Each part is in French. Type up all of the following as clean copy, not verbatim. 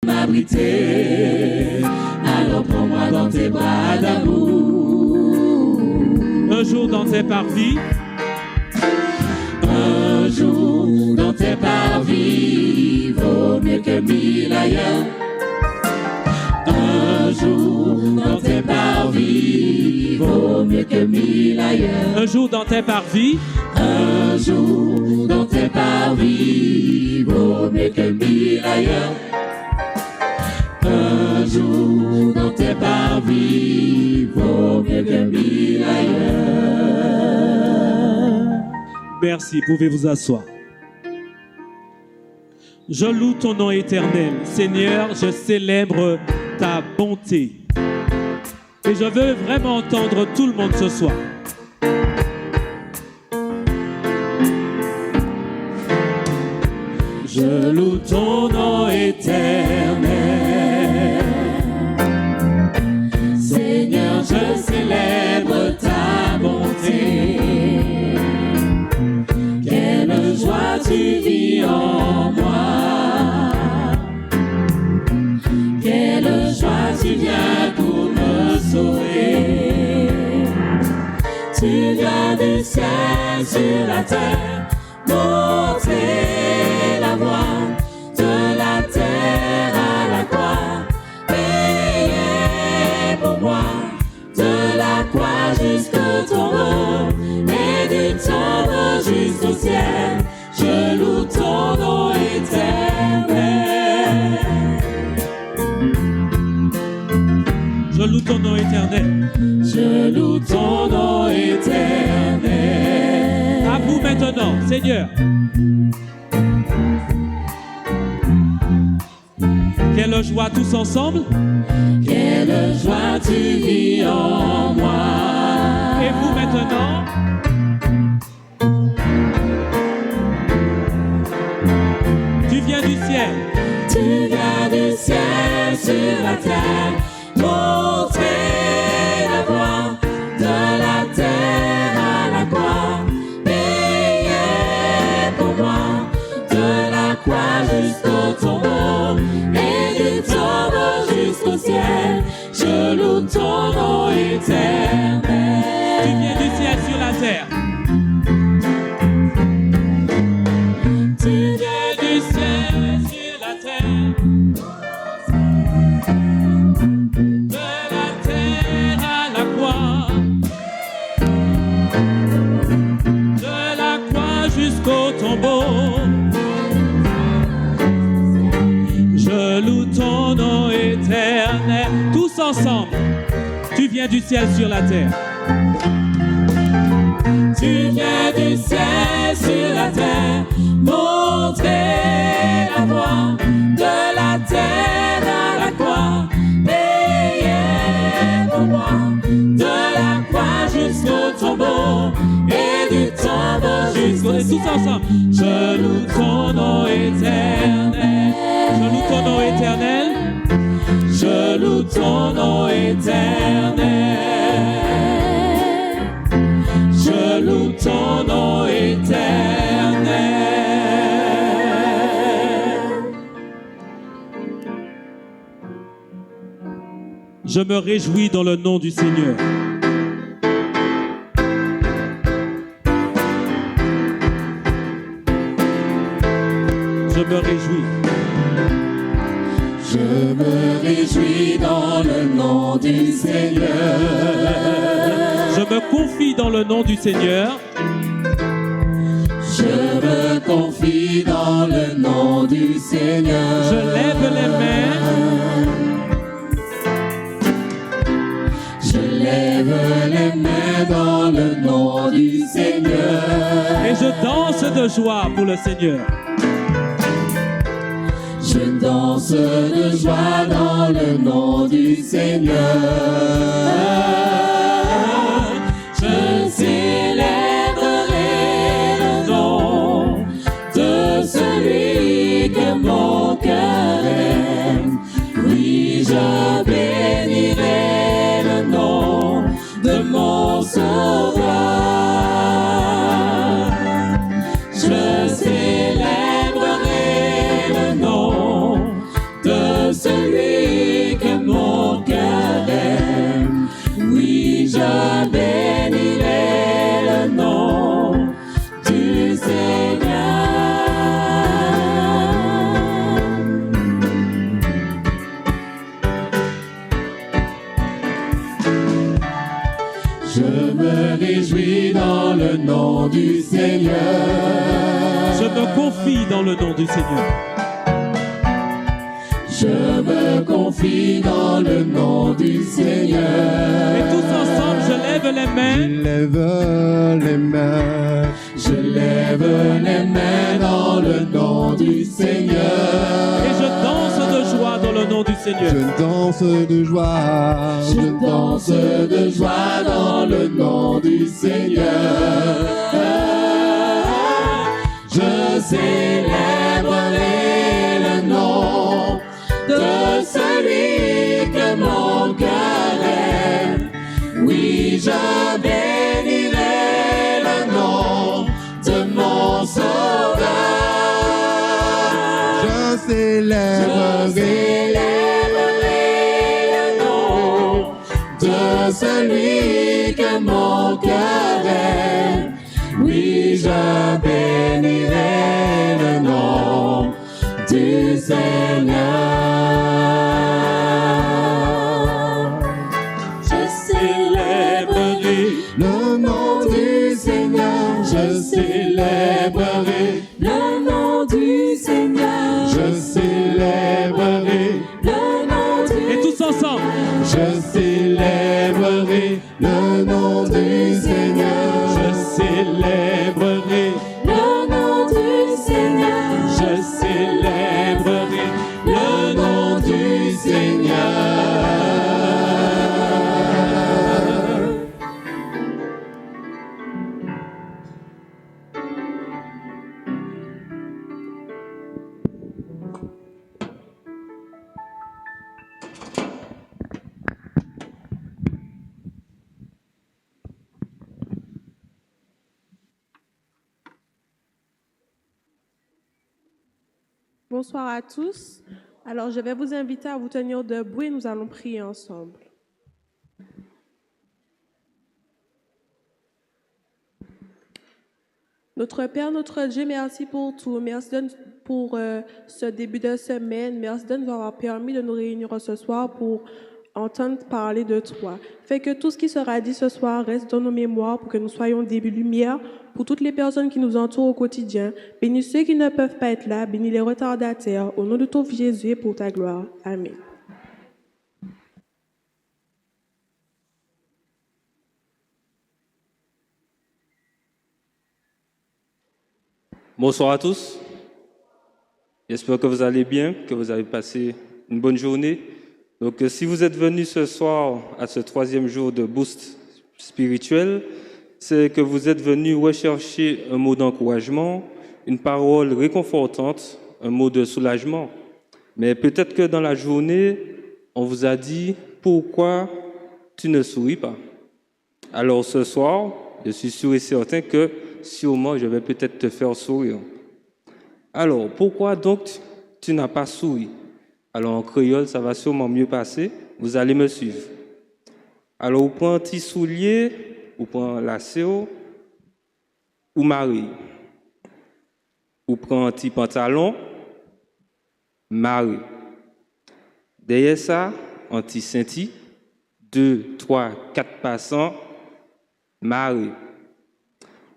m'abriter. Alors prends-moi dans tes bras d'amour. Un jour dans tes parvis. Un jour dans tes parvis vaut mieux que 1000 ailleurs. Un jour dans tes parvis vaut mieux que 1000 ailleurs. Un jour dans tes parvis. Un jour dans tes parvis vaut mieux que 1000 ailleurs. Un jour dans tes parvis vaut mieux que 1000 ailleurs. Merci, pouvez vous asseoir. Je loue ton nom éternel. Seigneur, je célèbre ta bonté. Et je veux vraiment entendre tout le monde ce soir. Je loue ton nom éternel. Seigneur, je célèbre ta bonté. Quelle joie tu vis en moi. Quelle joie tu viens pour me sauver. Tu viens du ciel sur la terre, montrer la voie de la terre à la croix, payer pour moi de la croix jusqu'au tombeau et du tombeau jusqu'au ciel. Je loue ton nom éternel. Je loue ton nom éternel. Je loue ton nom éternel. À vous maintenant, Seigneur. Quelle joie tous ensemble. Quelle joie tu vis en moi. Et vous maintenant. Tu viens du ciel. Tu viens du ciel sur la terre, montrer la voie de la terre à la croix, payer pour moi de la croix jusqu'au tombeau et du tombeau jusqu'au ciel. Je loue ton nom éternel. Tu viens du ciel sur la terre. Tu viens du ciel sur la terre. De la terre à la croix. De la croix jusqu'au tombeau. Je loue ton nom éternel. Tous ensemble. Tu viens du ciel sur la terre. Tu viens du ciel sur la terre, montrer la voie de la terre à la croix, payer pour moi de la croix jusqu'au tombeau et du tombeau jusqu'au ciel. Tous ensemble. Je loue ton nom éternel. Je loue ton nom éternel. Je loue ton nom éternel. Je loue ton nom éternel. Je me réjouis dans le nom du Seigneur. Je me réjouis. Je me réjouis dans le nom du Seigneur. Je me confie dans le nom du Seigneur. Je me confie dans le nom du Seigneur. Je lève les mains. Je lève les mains dans le nom du Seigneur. Et je danse de joie pour le Seigneur. Je danse de joie dans le nom du Seigneur. Je célébrerai le nom de celui que mon cœur aime. Oui, je bénirai le nom de mon Sauveur. Je célébrerai le nom de Je me réjouis dans le nom du Seigneur. Je me confie dans le nom du Seigneur. Je me confie dans le nom du Seigneur. Et tous ensemble, je lève les mains. Je lève les mains. Je lève les mains dans le nom du Seigneur. Et je danse de joie dans le nom du Seigneur. Je danse de joie. Je danse de joie dans le nom du Seigneur. Je célébrerai le nom de celui que mon cœur aime. Oui, je bénirai le nom de mon Sauveur. Je célébrerai le nom de celui que mon cœur aime. Oui, je bénirai le nom du Seigneur. Je célébrerai le nom du Seigneur. Je célébrerai le nom du Seigneur. Je célébrerai le nom du Seigneur. Et tous ensemble. Je célébrerai le nom du Seigneur. Je célébrerai le nom du Seigneur. Je célébrerai le nom du Seigneur. Bonsoir à tous. Alors, je vais vous inviter à vous tenir debout et nous allons prier ensemble. Notre Père, notre Dieu, merci pour tout. Merci pour ce début de semaine. Merci de nous avoir permis de nous réunir ce soir pour entendre parler de toi. Fais que tout ce qui sera dit ce soir reste dans nos mémoires pour que nous soyons des lumières pour toutes les personnes qui nous entourent au quotidien. Bénis ceux qui ne peuvent pas être là. Bénis les retardataires. Au nom de ton Fils Jésus et pour ta gloire. Amen. Bonsoir à tous. J'espère que vous allez bien, que vous avez passé une bonne journée. Donc, si vous êtes venus ce soir à ce 3e jour de Boost spirituel, c'est que vous êtes venus rechercher un mot d'encouragement, une parole réconfortante, un mot de soulagement. Mais peut-être que dans la journée, on vous a dit « Pourquoi tu ne souris pas ?» Alors ce soir, je suis sûr et certain que sûrement je vais peut-être te faire sourire. Alors, pourquoi donc tu n'as pas souri? Alors en créole, ça va sûrement mieux passer. Vous allez me suivre. Alors, vous prenez un petit soulier, vous prenez un lacet, ou Marie. Vous prenez un petit pantalon, Marie. Derrière ça, un petit ceinti, 2, 3, 4 passants, Marie.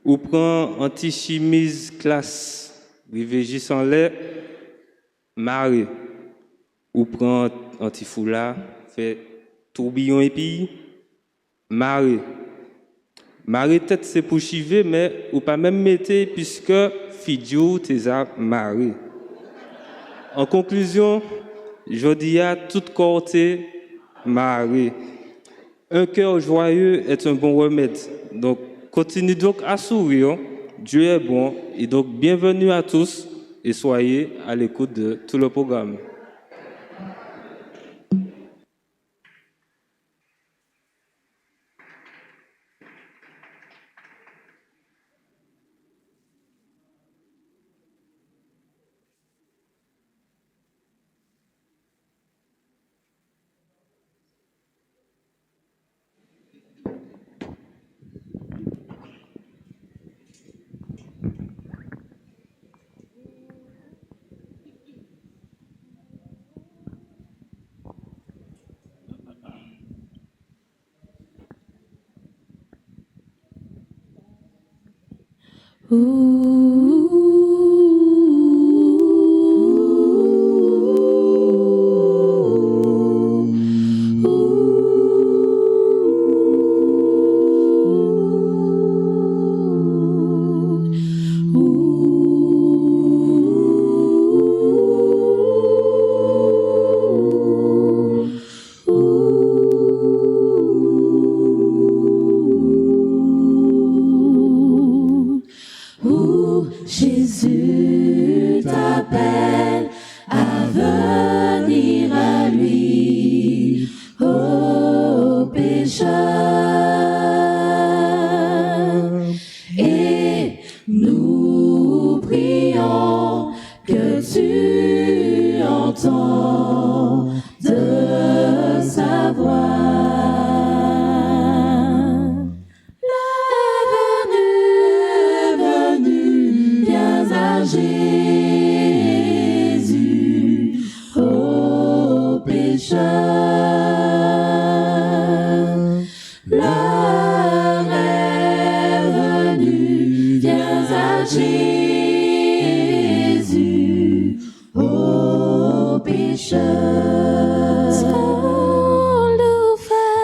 Ou prend un petit chemise classe, rivé sans lait, Marie. Ou prend un petit foulard, fait tourbillon et puis, Marie. Marie tête c'est pour chiver, mais ou pas même mettre puisque Fidjo t'es à Marie. En conclusion, je dis à toute côté, Marie. Un cœur joyeux est un bon remède. Donc, continue donc à sourire. Dieu est bon. Et donc, bienvenue à tous et soyez à l'écoute de tout le programme. Jésus t'appelle à venir à lui, ô pécheur. Et nous prions que tu entends de sa voix. Jésus, ô pécheur, l'heure est venue, viens à Jésus, ô pécheur.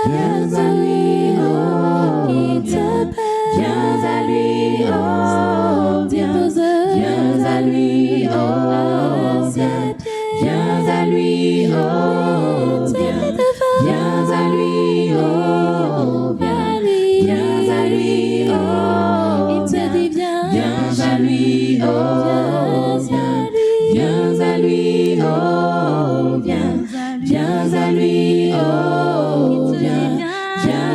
Viens à lui, oh, il t'appelle, viens à lui, oh, viens à lui, oh, viens à lui, oh, viens à lui, oh, viens à lui, oh, il te dit viens à lui, oh, viens à lui, oh, viens à lui, oh, viens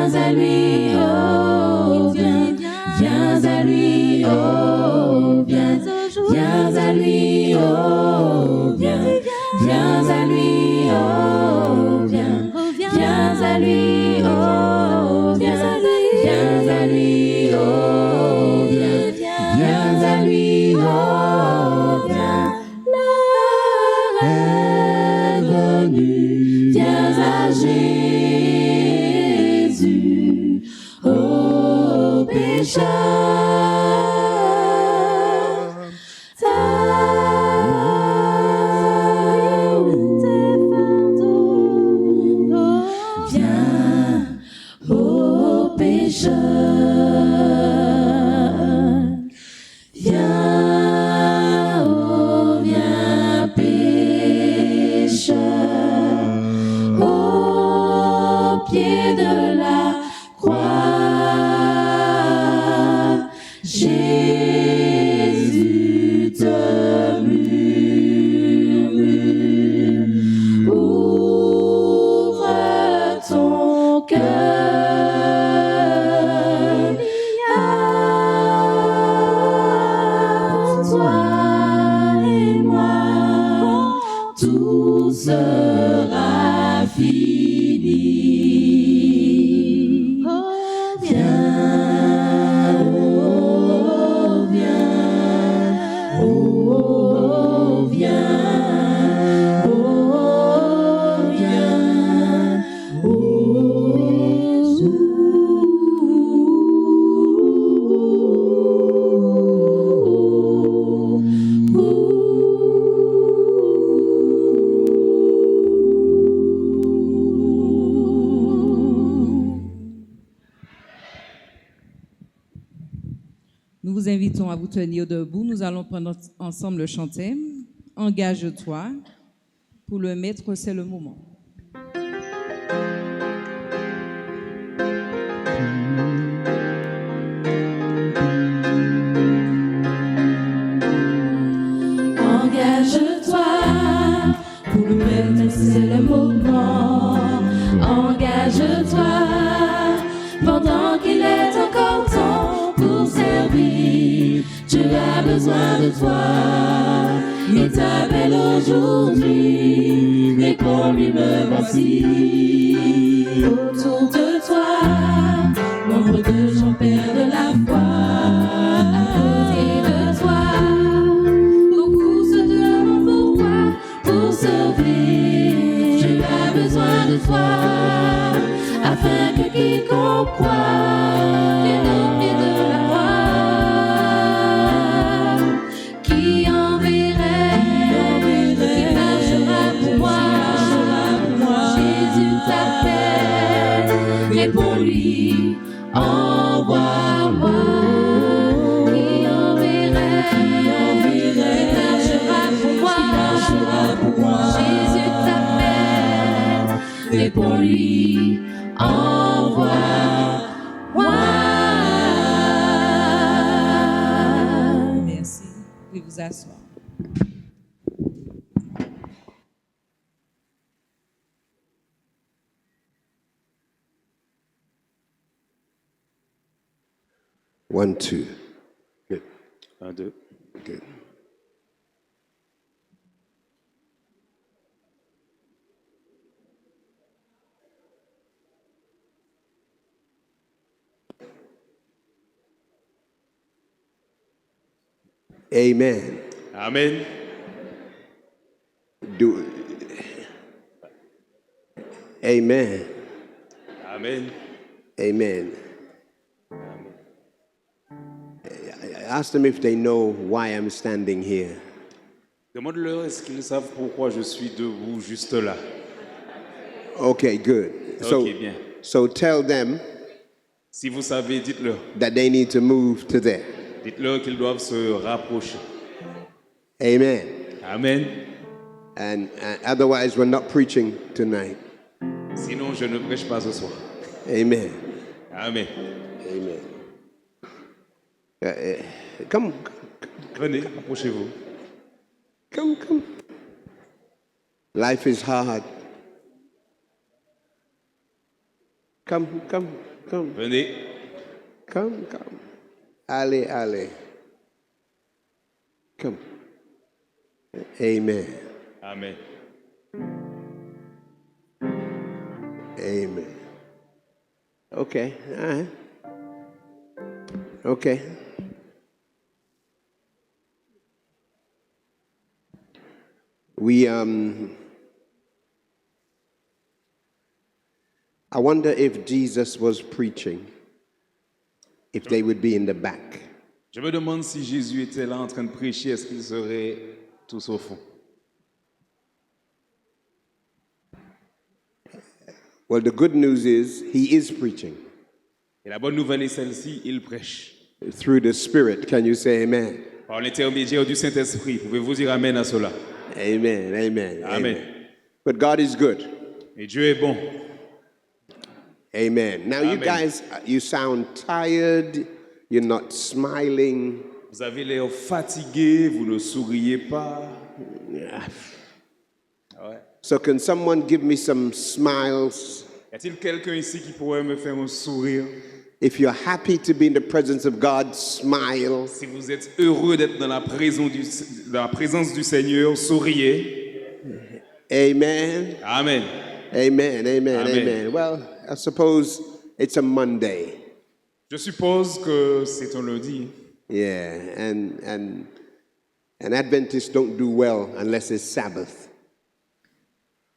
à lui, oh, viens à lui, oh, viens à lui, oh, viens à lui, oh, viens à lui, oh, viens à lui, oh, viens à lui, oh, viens. L'heure est venue, viens à Jésus, ô pécheur. Jésus te murmure, ouvre ton cœur, il y a pour toi et moi, tout sera fini. Nous vous invitons à vous tenir debout. Nous allons prendre ensemble le chantème. Engage-toi. Pour le maître, c'est le moment. Engage-toi. Pour le maître, c'est le moment. Engage-toi. Pendant qu'il est encore temps pour servir, Dieu a besoin de toi. Il t'appelle aujourd'hui, réponds-lui, me voici. Autour de toi, nombre de gens perdent la foi. À côté de toi, beaucoup se demandent pourquoi. Pour sauver, Dieu a besoin de toi, afin que quiconque croit, qu'il au pied de la croix, réponds-lui, envoie-moi. Qui enverrai, qui marchera pour moi. Jésus t'appelle, réponds-lui, envoie-moi. Merci. Vous pouvez vous asseoir. One, two. Good. 1, 2. Good. Amen. Amen. Do. Amen. Amen. Amen. I asked them if they know why I'm standing here. Demande-leur est-ce qu'ils savent pourquoi je suis debout juste là. Okay, good. Ok, bien. So tell them Si vous savez, dites-leur. that they need to move to there. Dites-leur qu'ils doivent se rapprocher. Amen. Amen. And otherwise, we're not preaching tonight. Sinon, je ne prêche pas ce soir. Amen. Amen. Amen. Come, Venez, approchez-vous. come. Life is hard. Come. Venez. Come. Allez. Come. Amen. Amen. Amen. Okay. All right. Okay. I wonder if Jesus was preaching, if they would be in the back. Je me demande si Jésus était là en train de prêcher, est-ce qu'il serait tous au fond? Well, the good news is he is preaching Et la bonne nouvelle est celle-ci, il prêche. through the Spirit. Can you say amen? Par l'intermédiaire du Saint-Esprit. Pouvez-vous dire Amen à cela? Amen. Amen. But God is good. Et Dieu est bon. Amen. Now, you Amen. guys, you sound tired. You're not smiling. Vous avez l'air fatigué, vous ne souriez pas. Ouais. So, can someone give me some smiles? Y a-t-il quelqu'un ici qui pourrait me faire un sourire? If you're happy to be in the presence of God, smile. Si vous êtes heureux d'être dans la présence du Seigneur, souriez. Amen. Amen. Amen. Well, I suppose it's a Monday. Je suppose que c'est un lundi. Yeah, and Adventists don't do well unless it's Sabbath.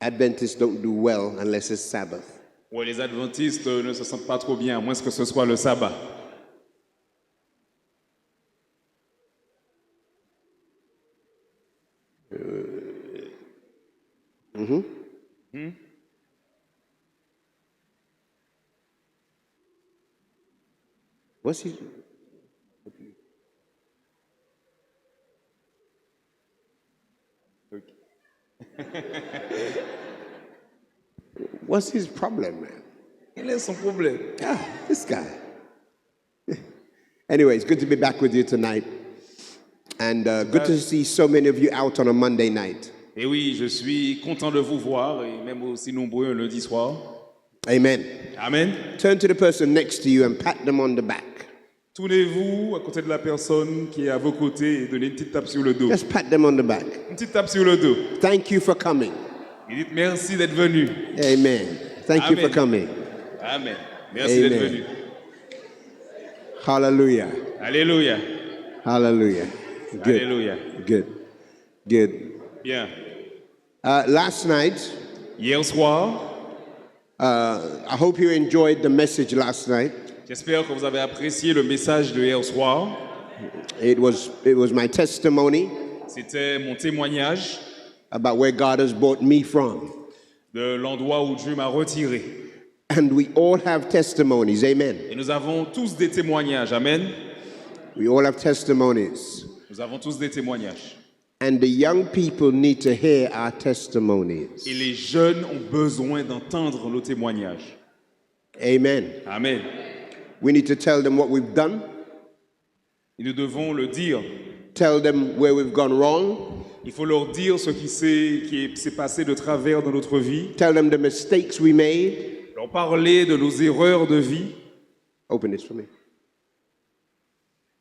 Adventists don't do well unless it's Sabbath. Ouais, les adventistes ne se sentent pas trop bien, à moins que ce soit le sabbat. What's he? What's his problem, man? Quel est son problème? Ah, this guy. Anyway, it's good to be back with you tonight. And good to see so many of you out on a Monday night. Et oui, je suis content de vous voir, et même aussi nombreux un lundi soir. Amen. Amen. Turn to the person next to you and pat them on the back. Tournez-vous à côté de la personne qui est à vos côtés et donnez une petite tape sur le dos. Just pat them on the back. Une petite tape sur le dos. Thank you for coming. Et dites merci d'être venu. Amen. Thank you for Amen. coming. Amen. Merci d'être Amen. venu. Hallelujah. Alléluia. Hallelujah. Good. Alléluia. Good. Bien. Last night, Hier soir, I hope you enjoyed the message last night. j'espère que vous avez apprécié le message de hier soir. It was my testimony C'était mon témoignage about where God has brought me from. de l'endroit où Dieu m'a retiré. And we all have testimonies. Amen. Et nous avons tous des témoignages. Amen. We all have testimonies. Nous avons tous des témoignages. And the young people need to hear our testimonies. Et les jeunes ont besoin d'entendre nos témoignages. Amen. Amen. We need to tell them what we've done, Et nous devons le dire. tell them where we've gone wrong, Il faut leur dire ce qui s'est passé de travers dans notre vie. tell them the mistakes we made. Leur parler de nos erreurs de vie. Open this for me.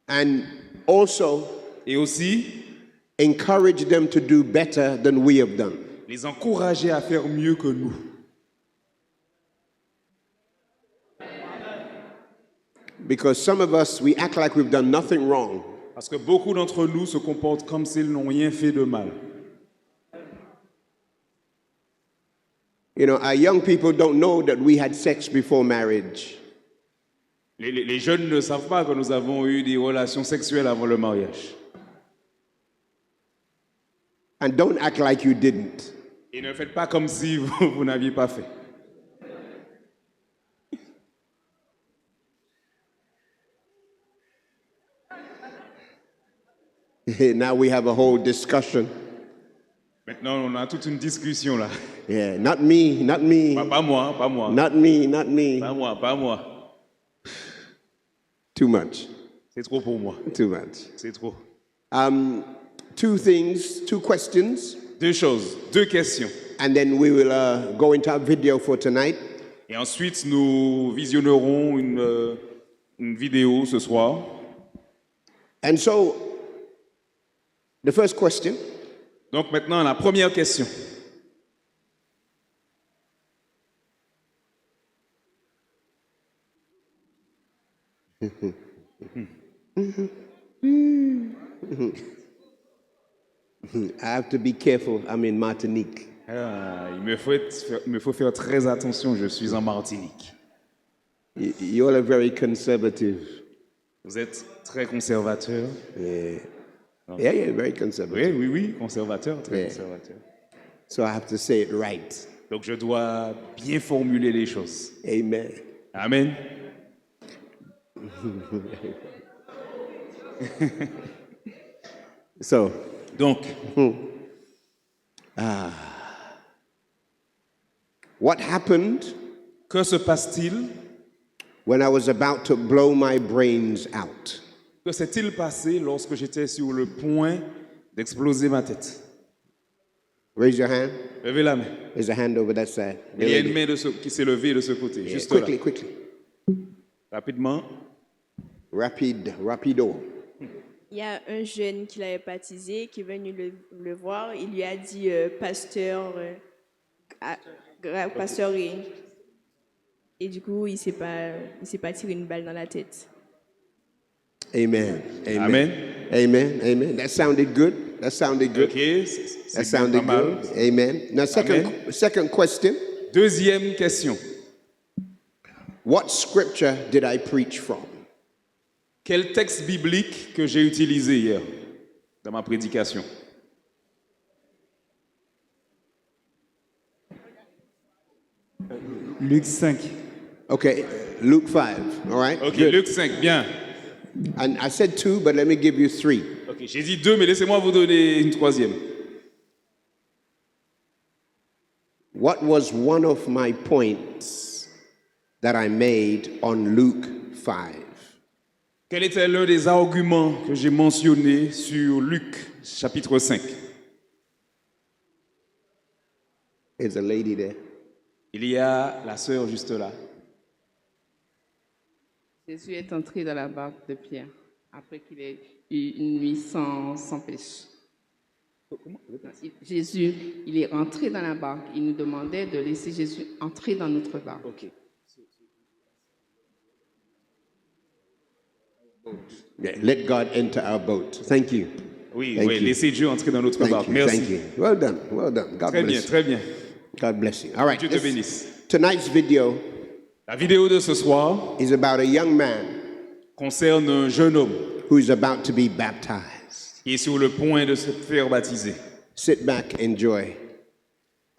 And also Et aussi, encourage them to do better than we have done. les encourager à faire mieux que nous. Because some of us, we act like we've done nothing wrong. Parce que beaucoup d'entre nous se comportent comme s'ils n'ont rien fait de mal. You know, our young people don't know that we had sex before marriage. Les jeunes ne savent pas que nous avons eu des relations sexuelles avant le mariage. And don't act like you didn't. Et ne faites pas comme si vous n'aviez pas fait. Now we have a whole discussion. Maintenant, on a toute une discussion là. Yeah, not me, not me, Pas moi, pas moi. not me, not me. Pas moi, pas moi. Too much, C'est trop pour moi. too much. C'est trop. Two things, two questions, Deux choses, deux questions. and then we will go into our video for tonight. Et ensuite, nous visionnerons une vidéo ce soir. And so, the first question, Donc maintenant, la première question. I have to be careful, I'm in Martinique. Il me faut faire très attention, je suis en Martinique. You all are very conservative. Vous êtes très conservateur. Yeah, very conservative. Oui, conservateur, très Yeah. conservateur. So I have to say it right. Donc je dois bien formuler les choses. Amen. Amen. So, Donc, what happened que se passe-t-il? when I was about to blow my brains out? Que s'est-il passé lorsque j'étais sur le point d'exploser ma tête? Raise your hand. Levez la main. There's a hand over that side. Il y a une main qui s'est levée de ce côté, Yeah, juste quickly, là. quickly. Rapidement. Rapido. Il y a un jeune qui l'avait baptisé, qui est venu le voir. Il lui a dit pasteur, pasteur et du coup, il s'est pas tiré une balle dans la tête. Amen. Amen. Amen. Amen. That sounded good. That sounded good. Ok, That c'est sounded pas mal. good. Amen. Now, second question. Deuxième question. What scripture did I preach from? Quel texte biblique que j'ai utilisé hier dans ma prédication? Luc 5. Okay, Luke 5. All right. Ok, Good. Luc 5, bien. And I said 2, but let me give you 3. Ok, j'ai dit 2, mais laissez-moi vous donner une troisième. What was one of my points that I made on Luke 5? Quel était l'un des arguments que j'ai mentionné sur Luc, chapitre 5? There's a lady there. Il y a la sœur juste là. Jésus est entré dans la barque de Pierre après qu'il ait eu une nuit sans péché. Jésus, il est entré dans la barque. Il nous demandait de laisser Jésus entrer dans notre barque. Ok. Yeah, let God enter our boat. Thank you. Oui, Thank oui, you. laissez Dieu entrer dans notre Thank barque. you. Merci. Thank you. Well done. Well done. God Très bien, bless you. très bien. God bless you. All right. Dieu te bénisse. Tonight's video La vidéo de ce soir is about a young man concerne un jeune homme who is about to be baptized. qui est sur le point de se faire baptiser. Sit back, enjoy,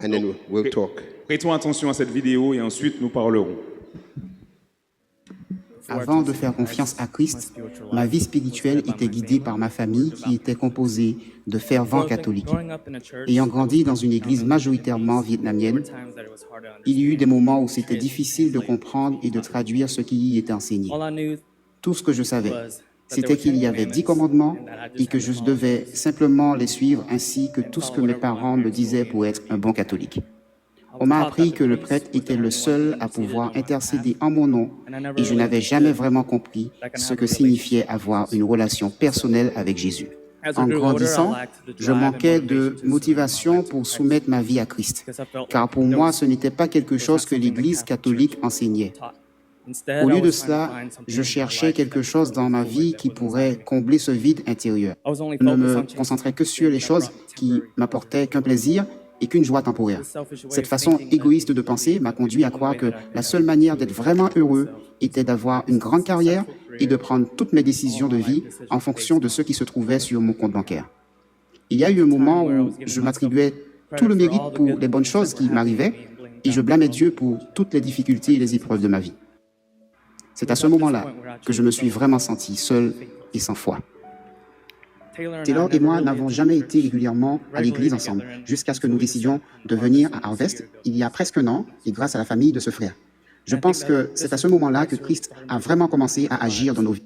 and then we'll talk. Prêtons attention à cette vidéo et ensuite nous parlerons. Avant de faire confiance à Christ, ma vie spirituelle était guidée par ma famille qui était composée de fervents catholiques. Ayant grandi dans une église majoritairement vietnamienne, il y eut des moments où c'était difficile de comprendre et de traduire ce qui y était enseigné. Tout ce que je savais, c'était qu'il y avait 10 commandements et que je devais simplement les suivre ainsi que tout ce que mes parents me disaient pour être un bon catholique. On m'a appris que le prêtre était le seul à pouvoir intercéder en mon nom et je n'avais jamais vraiment compris ce que signifiait avoir une relation personnelle avec Jésus. En grandissant, je manquais de motivation pour soumettre ma vie à Christ, car pour moi, ce n'était pas quelque chose que l'Église catholique enseignait. Au lieu de cela, je cherchais quelque chose dans ma vie qui pourrait combler ce vide intérieur. Je ne me concentrais que sur les choses qui m'apportaient qu'un plaisir et qu'une joie temporaire. Cette façon égoïste de penser m'a conduit à croire que la seule manière d'être vraiment heureux était d'avoir une grande carrière et de prendre toutes mes décisions de vie en fonction de ce qui se trouvait sur mon compte bancaire. Il y a eu un moment où je m'attribuais tout le mérite pour les bonnes choses qui m'arrivaient et je blâmais Dieu pour toutes les difficultés et les épreuves de ma vie. C'est à ce moment-là que je me suis vraiment senti seul et sans foi. Taylor et moi n'avons jamais été régulièrement à l'église ensemble, jusqu'à ce que nous décidions de venir à Harvest il y a presque un an, et grâce à la famille de ce frère. Je pense que c'est à ce moment-là que Christ a vraiment commencé à agir dans nos vies.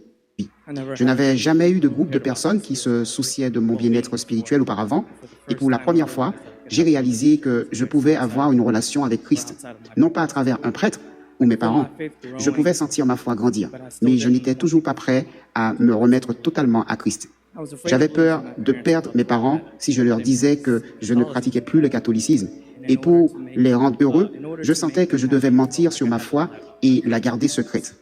Je n'avais jamais eu de groupe de personnes qui se souciaient de mon bien-être spirituel auparavant, et pour la première fois, j'ai réalisé que je pouvais avoir une relation avec Christ, non pas à travers un prêtre ou mes parents. Je pouvais sentir ma foi grandir, mais je n'étais toujours pas prêt à me remettre totalement à Christ. J'avais peur de perdre mes parents si je leur disais que je ne pratiquais plus le catholicisme. Et pour les rendre heureux, je sentais que je devais mentir sur ma foi et la garder secrète.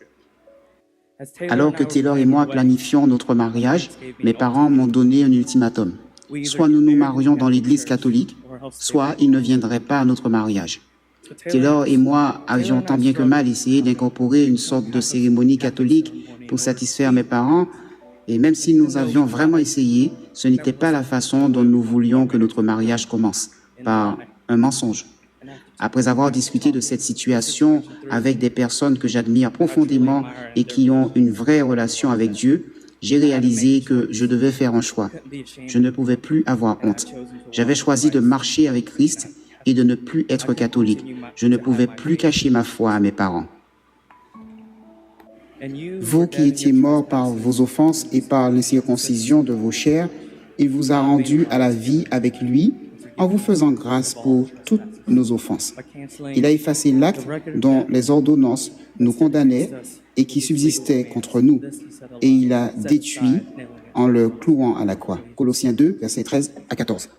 Alors que Taylor et moi planifions notre mariage, mes parents m'ont donné un ultimatum. Soit nous nous marions dans l'église catholique, soit ils ne viendraient pas à notre mariage. Taylor et moi avions tant bien que mal essayé d'incorporer une sorte de cérémonie catholique pour satisfaire mes parents. Et même si nous avions vraiment essayé, ce n'était pas la façon dont nous voulions que notre mariage commence, par un mensonge. Après avoir discuté de cette situation avec des personnes que j'admire profondément et qui ont une vraie relation avec Dieu, j'ai réalisé que je devais faire un choix. Je ne pouvais plus avoir honte. J'avais choisi de marcher avec Christ et de ne plus être catholique. Je ne pouvais plus cacher ma foi à mes parents. Vous qui étiez morts par vos offenses et par les circoncisions de vos chairs, il vous a rendus à la vie avec lui en vous faisant grâce pour toutes nos offenses. Il a effacé l'acte dont les ordonnances nous condamnaient et qui subsistait contre nous, et il a détruit en le clouant à la croix. Colossiens 2, versets 13 à 14.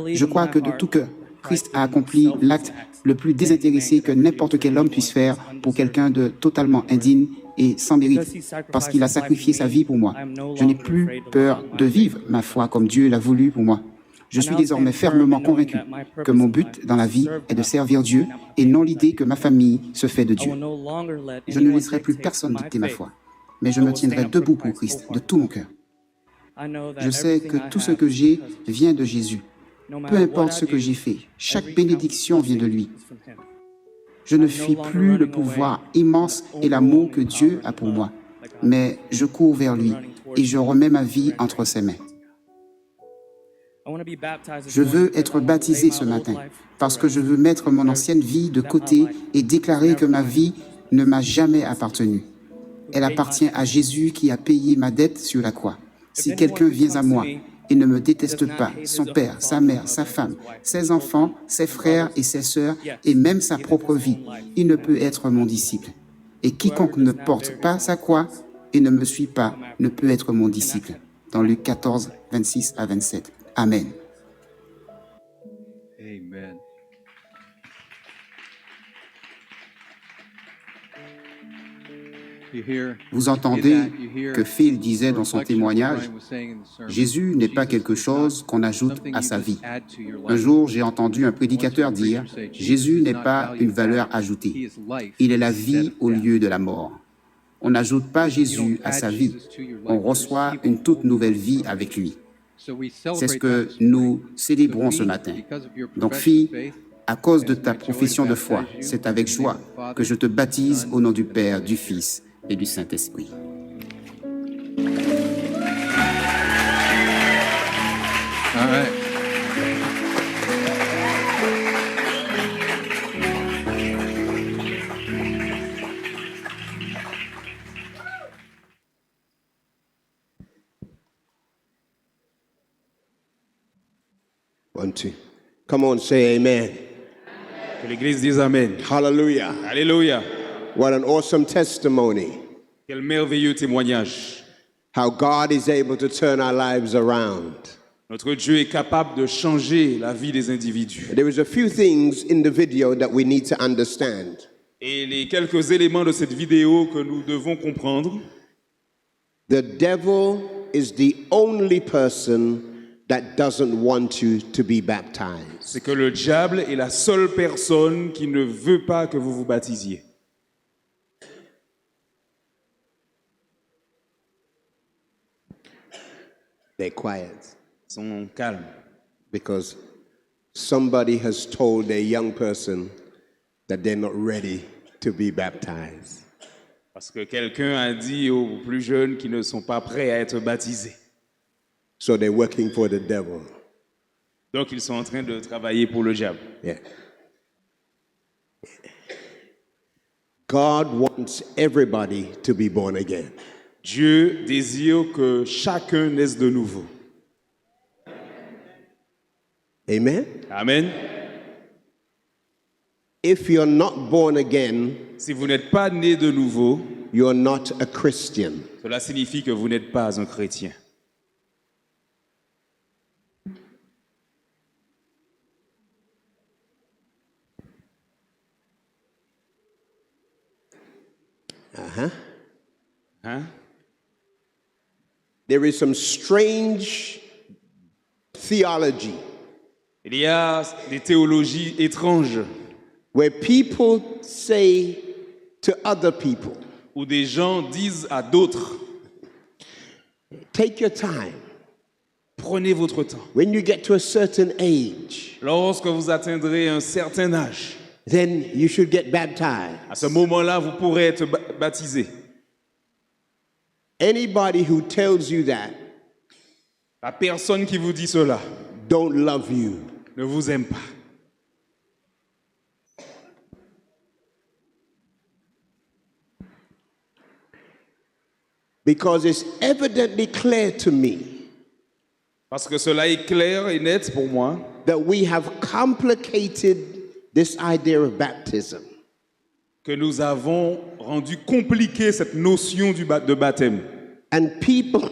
Je crois que de tout cœur, Christ a accompli l'acte le plus désintéressé que n'importe quel homme puisse faire pour quelqu'un de totalement indigne et sans mérite, parce qu'il a sacrifié sa vie pour moi. Je n'ai plus peur de vivre ma foi comme Dieu l'a voulu pour moi. Je suis désormais fermement convaincu que mon but dans la vie est de servir Dieu et non l'idée que ma famille se fait de Dieu. Je ne laisserai plus personne dicter ma foi, mais je me tiendrai debout pour Christ de tout mon cœur. Je sais que tout ce que j'ai vient de Jésus. Peu importe ce que j'ai fait, chaque bénédiction vient de lui. Je ne fuis plus le pouvoir immense et l'amour que Dieu a pour moi, mais je cours vers lui et je remets ma vie entre ses mains. Je veux être baptisé ce matin parce que je veux mettre mon ancienne vie de côté et déclarer que ma vie ne m'a jamais appartenu. Elle appartient à Jésus qui a payé ma dette sur la croix. Si quelqu'un vient à moi et ne me déteste pas, son père, sa mère, sa femme, ses enfants, ses frères et ses sœurs, et même sa propre vie, il ne peut être mon disciple. Et quiconque ne porte pas sa croix et ne me suit pas ne peut être mon disciple. Dans Luc 14, 26 à 27. Amen. Amen. Vous entendez que Phil disait dans son témoignage, « Jésus n'est pas quelque chose qu'on ajoute à sa vie. » Un jour, j'ai entendu un prédicateur dire, « Jésus n'est pas une valeur ajoutée. Il est la vie au lieu de la mort. » On n'ajoute pas Jésus à sa vie. On reçoit une toute nouvelle vie avec lui. C'est ce que nous célébrons ce matin. Donc, Phil, À cause de ta profession de foi, c'est avec joie que je te baptise au nom du Père, du Fils et du Saint-Esprit. All right. One, two. Come on, say amen. Que l'Église dise Amen. Hallelujah. Alléluia. What an awesome testimony. Quel merveilleux témoignage. How God is able to turn our lives around. Notre Dieu est capable de changer la vie des individus. There is a few things in the video that we need to understand. Et les quelques éléments de cette vidéo que nous devons comprendre. The devil is the only person that doesn't want you to be baptized. C'est que le diable est la seule personne qui ne veut pas que vous vous baptisiez. They're quiet Ils sont calmes. because somebody has told a young person that they're not ready to be baptized. Parce que quelqu'un a dit aux plus jeunes qui ne sont pas prêts à être baptisés. So they're working for the devil. Donc ils sont en train de travailler pour le diable. Yeah. God wants everybody to be born again. Dieu désire que chacun naisse de nouveau. Amen. Amen. If you're not born again, Si vous n'êtes pas né de nouveau, you're not a Christian. cela signifie que vous n'êtes pas un chrétien. Hein? There is some strange theology Il y a des théologies étranges where people say to other people, où des gens disent à d'autres, take your time. prenez votre temps. When you get to a certain age, Lorsque vous atteindrez un certain âge, then you should get baptized. à ce moment-là, vous pourrez être baptisé. Anybody who tells you that La personne qui vous dit cela don't love you. ne vous aime pas. Because it's evidently clear to me Parce que cela est clair et net pour moi that we have complicated this idea of baptism. que nous avons rendu compliqué cette notion de baptême. And people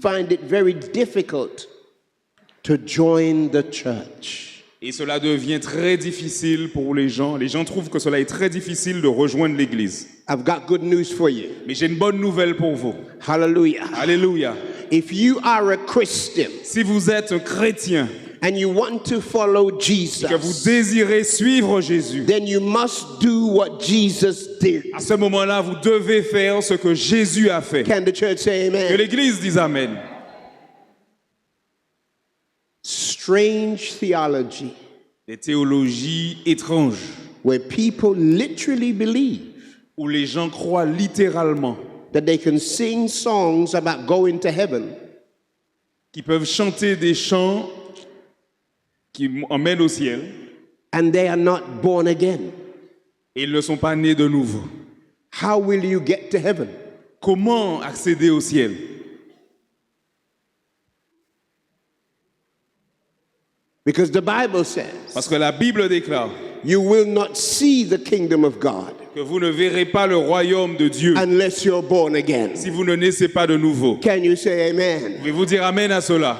find it very difficult to join the church. Et cela devient très difficile pour les gens. Les gens trouvent que cela est très difficile de rejoindre l'Église. I've got good news for you. Mais j'ai une bonne nouvelle pour vous. Hallelujah. Alléluia. If you are a Christian Si vous êtes un chrétien and you want to follow et que vous Jesus, désirez suivre Jésus, then you must do what Jesus did. à ce moment-là, vous devez faire ce que Jésus a fait. Can the church say Que amen? l'Église dise Amen. Strange theology Des théologies étranges where people literally believe où les gens croient littéralement that they can sing songs about going to heaven qu'ils peuvent chanter des chants qui emmènent au ciel and they are not born again. et ils ne sont pas nés de nouveau. How will you get to heaven? Comment accéder au ciel? Because the Bible says Parce que la Bible déclare you will not see the kingdom of God que vous ne verrez pas le royaume de Dieu unless you're born again. si vous ne naissez pas de nouveau. Can you say amen? Pouvez-vous dire Amen à cela?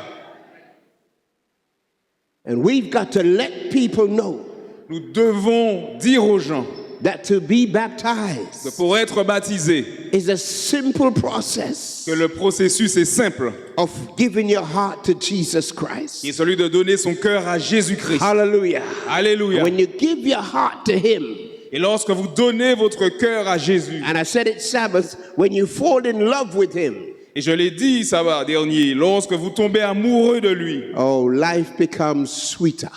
And we've got to let people know Nous devons dire aux gens that to be que baptized pour être baptisé, is a simple process que le processus est simple, of giving your heart to Jesus Christ. qui est celui de donner son cœur à Jésus-Christ. Hallelujah. Alléluia. When you give your heart to Him, Et lorsque vous donnez votre cœur à Jésus, and I said it Sabbath, when you fall in love with Him, et je l'ai dit sabbat dernier, lorsque vous tombez amoureux de lui, oh, life becomes sweeter.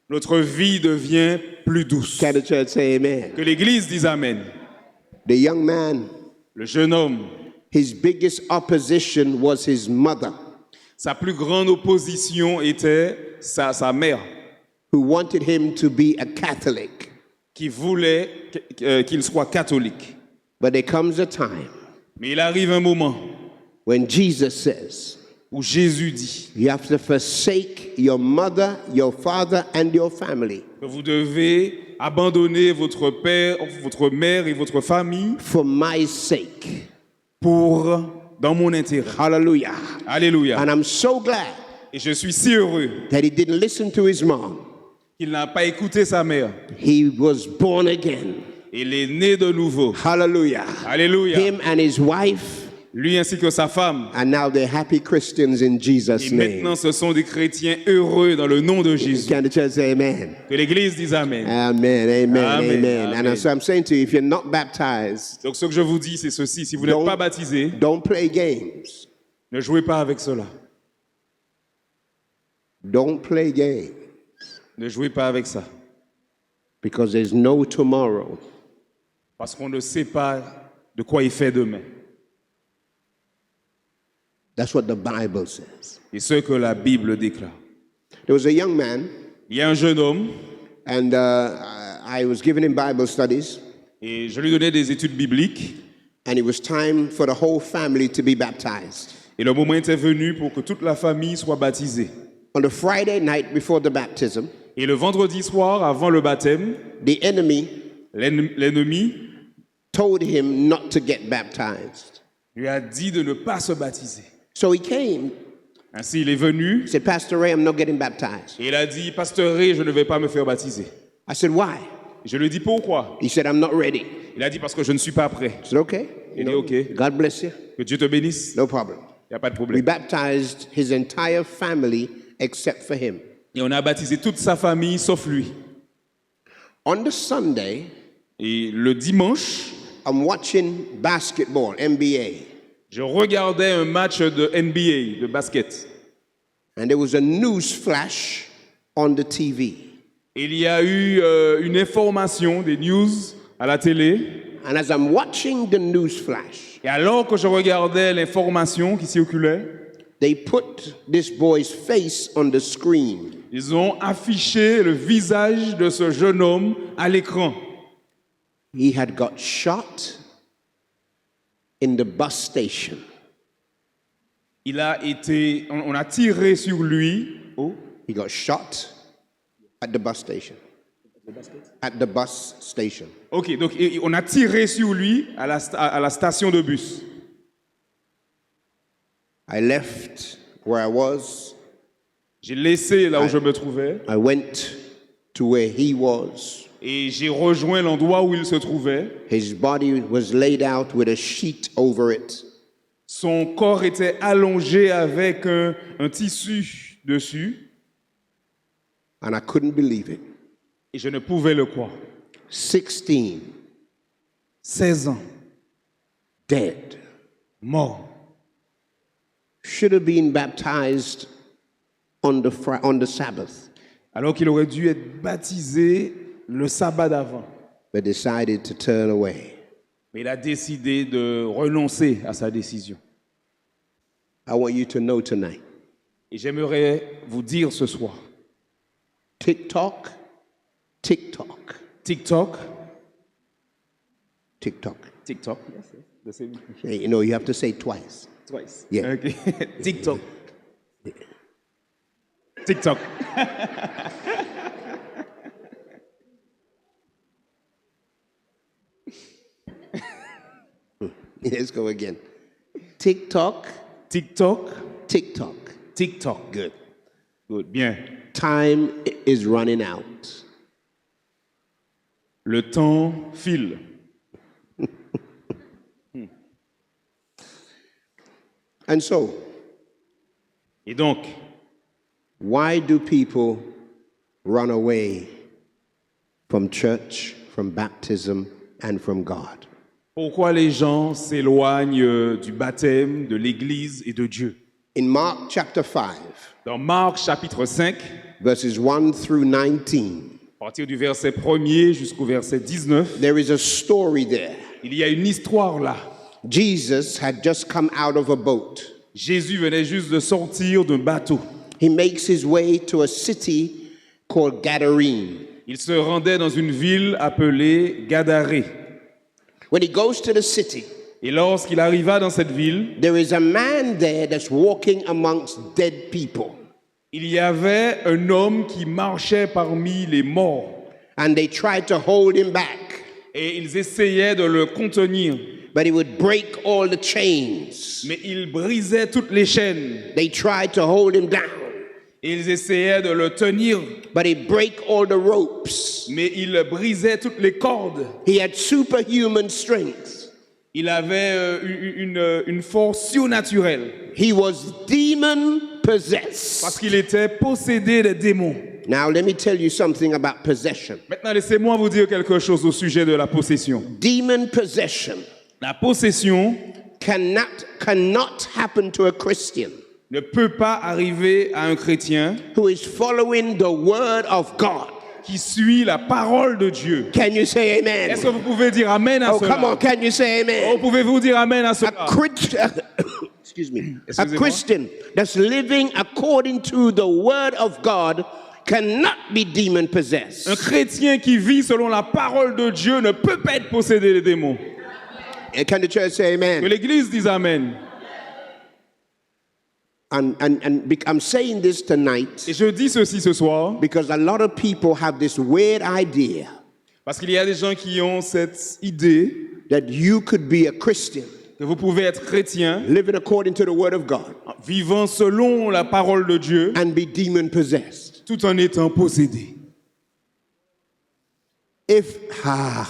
notre vie devient plus douce. Can the church say amen? Que l'Église dise Amen. The young man, Le jeune homme, his biggest opposition was his mother, sa plus grande opposition était sa mère, who wanted him to be a Catholic. qui voulait qu'il soit catholique. But there comes a time Mais il arrive un moment when Jesus says, où Jésus dit you have to forsake your mother, your father, and your family que vous devez abandonner votre père, votre mère et votre famille for my sake. dans mon intérêt. Hallelujah. Alléluia. And I'm so glad Et je suis si heureux that he didn't listen to his mom. qu'il n'a pas écouté sa mère. He was born again. Il est né de nouveau. Hallelujah. Alléluia. Him and his wife, Lui ainsi que sa femme. and now they're happy Christians in Jesus' Et name. maintenant, ce sont des chrétiens heureux dans le nom de Jésus. Can the church say amen? Que l'Église dise Amen. Amen, amen, Amen, amen. amen. And so I'm saying to you, if you're not baptized, Donc ce que je vous dis, c'est ceci. Si vous n'êtes Don't- pas baptisé, don't play games. ne jouez pas avec cela. Don't play games Ne jouez pas avec ça. because there's no tomorrow. Parce qu'on ne sait pas de quoi il fait demain. That's what the Bible says. Et ce que la Bible déclare. There was a young man, Il y a un jeune homme, and I was giving him Bible studies, et je lui donnais des études bibliques, and it was time for the whole family to be baptized. et le moment était venu pour que toute la famille soit baptisée. On the Friday night before the baptism, Et le vendredi soir, avant le baptême, the enemy l'ennemi told him not to get baptized. lui a dit de ne pas se baptiser. So he came. Ainsi, il est venu, He said, Pastor Ray, I'm not getting baptized. et il a dit, Pasteur Ray, je ne vais pas me faire baptiser. I said, why? Je lui ai dit, pourquoi? He said, I'm not ready. Il a dit, parce que je ne suis pas prêt. I said, okay. Il dit, OK, God bless you. que Dieu te bénisse. No problem. Il n'y a pas de We problème. baptized his entire family except for him. Et on a baptisé toute sa famille, sauf lui. On the Sunday, Et le dimanche, I'm watching basketball, NBA, je regardais un match de NBA, de basket. and there was a news flash on the TV. Il y a eu une information, des news à la télé. And as I'm watching the news flash, Et alors que je regardais l'information qui circulait, they put this boy's face on the screen. ils ont affiché le visage de ce jeune homme à l'écran. He had got shot in the bus station. Il a été, on a tiré sur lui. Oh, He got shot at the bus station. At the bus station. ok, donc on a tiré sur lui à la station de bus. I left where I was. J'ai laissé là où je me trouvais I went to where he was. et j'ai rejoint l'endroit où il se trouvait. His body was laid out with a sheet over it. Son corps était allongé avec un tissu dessus And I couldn't believe it. et je ne pouvais le croire. 16, 16 ans, dead. mort. Should have been baptized on the Sabbath, Alors qu'il aurait dû être baptisé le sabbat d'avant. but decided to turn away. Mais il a décidé de renoncer à sa décision. I want you to know tonight, Et j'aimerais vous dire ce soir, TikTok, TikTok, TikTok, TikTok. TikTok, the same You know, you have to say it twice. twice. Yeah. Okay. TikTok. TikTok. Let's go again. TikTok, TikTok. TikTok. TikTok. Good. Good. Bien. Time is running out. Le temps file. And so, Et donc, why do people run away from church, from baptism, and from God? pourquoi les gens s'éloignent du baptême, de l'Église et de Dieu? In Mark chapter 5, Dans Marc chapitre 5, verses 1 through 19. À partir du verset 1er jusqu'au verset 19, There is a story there. il y a une histoire là. Jesus had just come out of a boat. Jésus venait juste de sortir d'un bateau. He makes his way to a city called Gadarene. Il se rendait dans une ville appelée Gadaré. When he goes to the city, Et lorsqu'il arriva dans cette ville, there is a man there that's walking amongst dead people. il y avait un homme qui marchait parmi les morts. And they tried to hold him back, Et ils essayaient de le contenir. but he would break all the chains. Mais il brisait toutes les chaînes. They tried to hold him down, Et ils essayaient de le tenir. but he break all the ropes. Mais il brisait toutes les cordes. He had superhuman strength. Il avait une force surnaturelle. He was demon possessed. Parce qu'il était possédé des démons. Now let me tell you something about possession. Maintenant, laissez-moi vous dire quelque chose au sujet de la possession. Demon possession La possession cannot happen to a Christian ne peut pas arriver à un chrétien who is following the word of God. qui suit la parole de Dieu. Can you say amen? Est-ce que vous pouvez dire amen à Oh, come on, cela? can you say Oh, amen? pouvez-vous dire amen à A cela? Excuse me. A Excusez-moi. Christian that's living according to the word of God cannot be demon possessed. Un chrétien qui vit selon la parole de Dieu ne peut pas être possédé des démons. Can the church say Que amen? l'Église dise amen. And I'm saying this tonight Et je dis ceci ce soir because a lot of people have this weird idea parce qu'il y a des gens qui ont cette idée that you could be a Christian que vous pouvez être chrétien, living according to the word of God vivant selon la parole de Dieu, and be demon possessed. tout en étant possédé.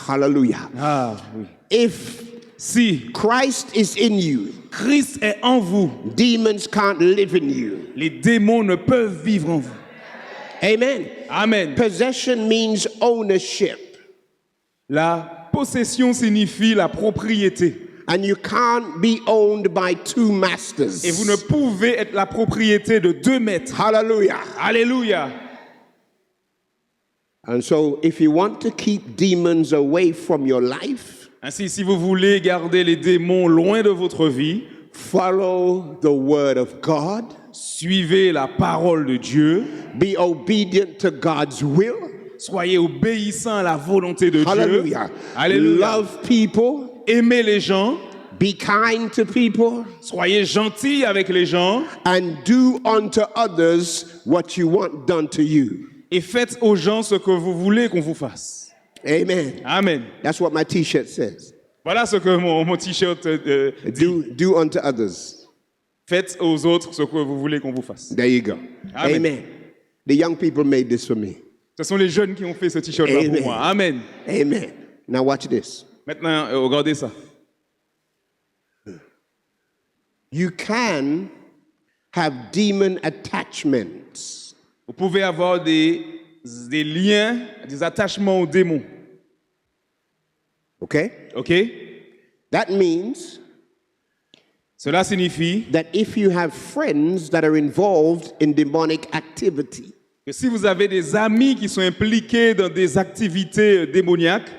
Hallelujah. Ah oui. If Si Christ is in you, Christ est en vous, demons can't live in you. les démons ne peuvent vivre en vous. Amen. Amen. Possession means ownership. La possession signifie la propriété. And you can't be owned by two masters. Et vous ne pouvez être la propriété de deux maîtres. Hallelujah. Alléluia. And so if you want to keep demons away from your life, Ainsi, si vous voulez garder les démons loin de votre vie, follow the word of God. suivez la parole de Dieu, Be obedient to God's will. soyez obéissants à la volonté de Dieu. Hallelujah. Alléluia. Love people. Aimez les gens, Be kind to people. soyez gentils avec les gens And do unto others what you want done to you. et faites aux gens ce que vous voulez qu'on vous fasse. Amen. Amen. That's what my t-shirt says. Voilà ce que mon t-shirt dit. Do unto others. Faites aux autres ce que vous voulez qu'on vous fasse. There you go. Amen. Amen. The young people made this for me. Ce sont les jeunes qui ont fait ce t-shirt-là pour Amen. moi. Amen. Amen. Now watch this. Maintenant, regardez ça. You can have demon attachments. Vous pouvez avoir des liens, des attachements aux démons. Okay? OK? That means Cela signifie that if you have friends that are involved in demonic activity, que si vous avez des amis qui sont impliqués dans des activités démoniaques,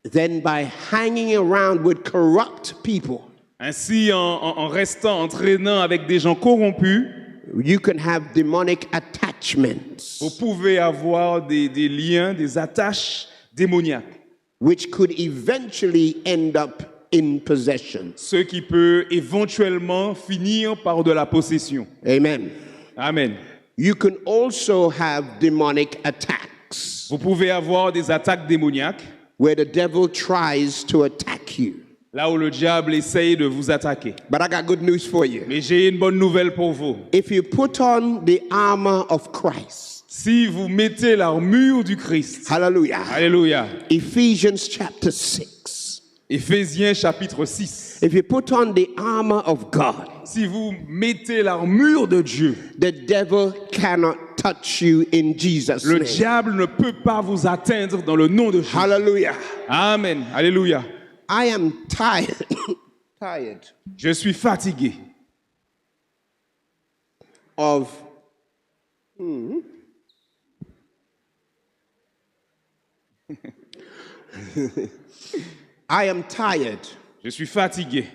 then by hanging around with corrupt people, ainsi en restant, en traînant avec des gens corrompus, you can have demonic attachments, vous pouvez avoir des liens, des attaches démoniaques, which could eventually end up in possession. ce qui peut éventuellement finir par de la possession. Amen. Amen. You can also have demonic attacks Vous pouvez avoir des attaques démoniaques, where the devil tries to attack you. là où le diable essaye de vous attaquer. But I got good news for you. Mais j'ai une bonne nouvelle pour vous. If you put on the armor of Christ, Si vous mettez l'armure du Christ, hallelujah. alléluia, Ephesians chapter 6. Éphésiens chapitre 6, If you put on the armor of God, si vous mettez l'armure de Dieu, the devil cannot touch you in Jesus' le name. diable ne peut pas vous atteindre dans le nom de Jésus. Hallelujah. Amen, alléluia. I am tired. tired Je suis fatigué of I am tired Je suis fatigué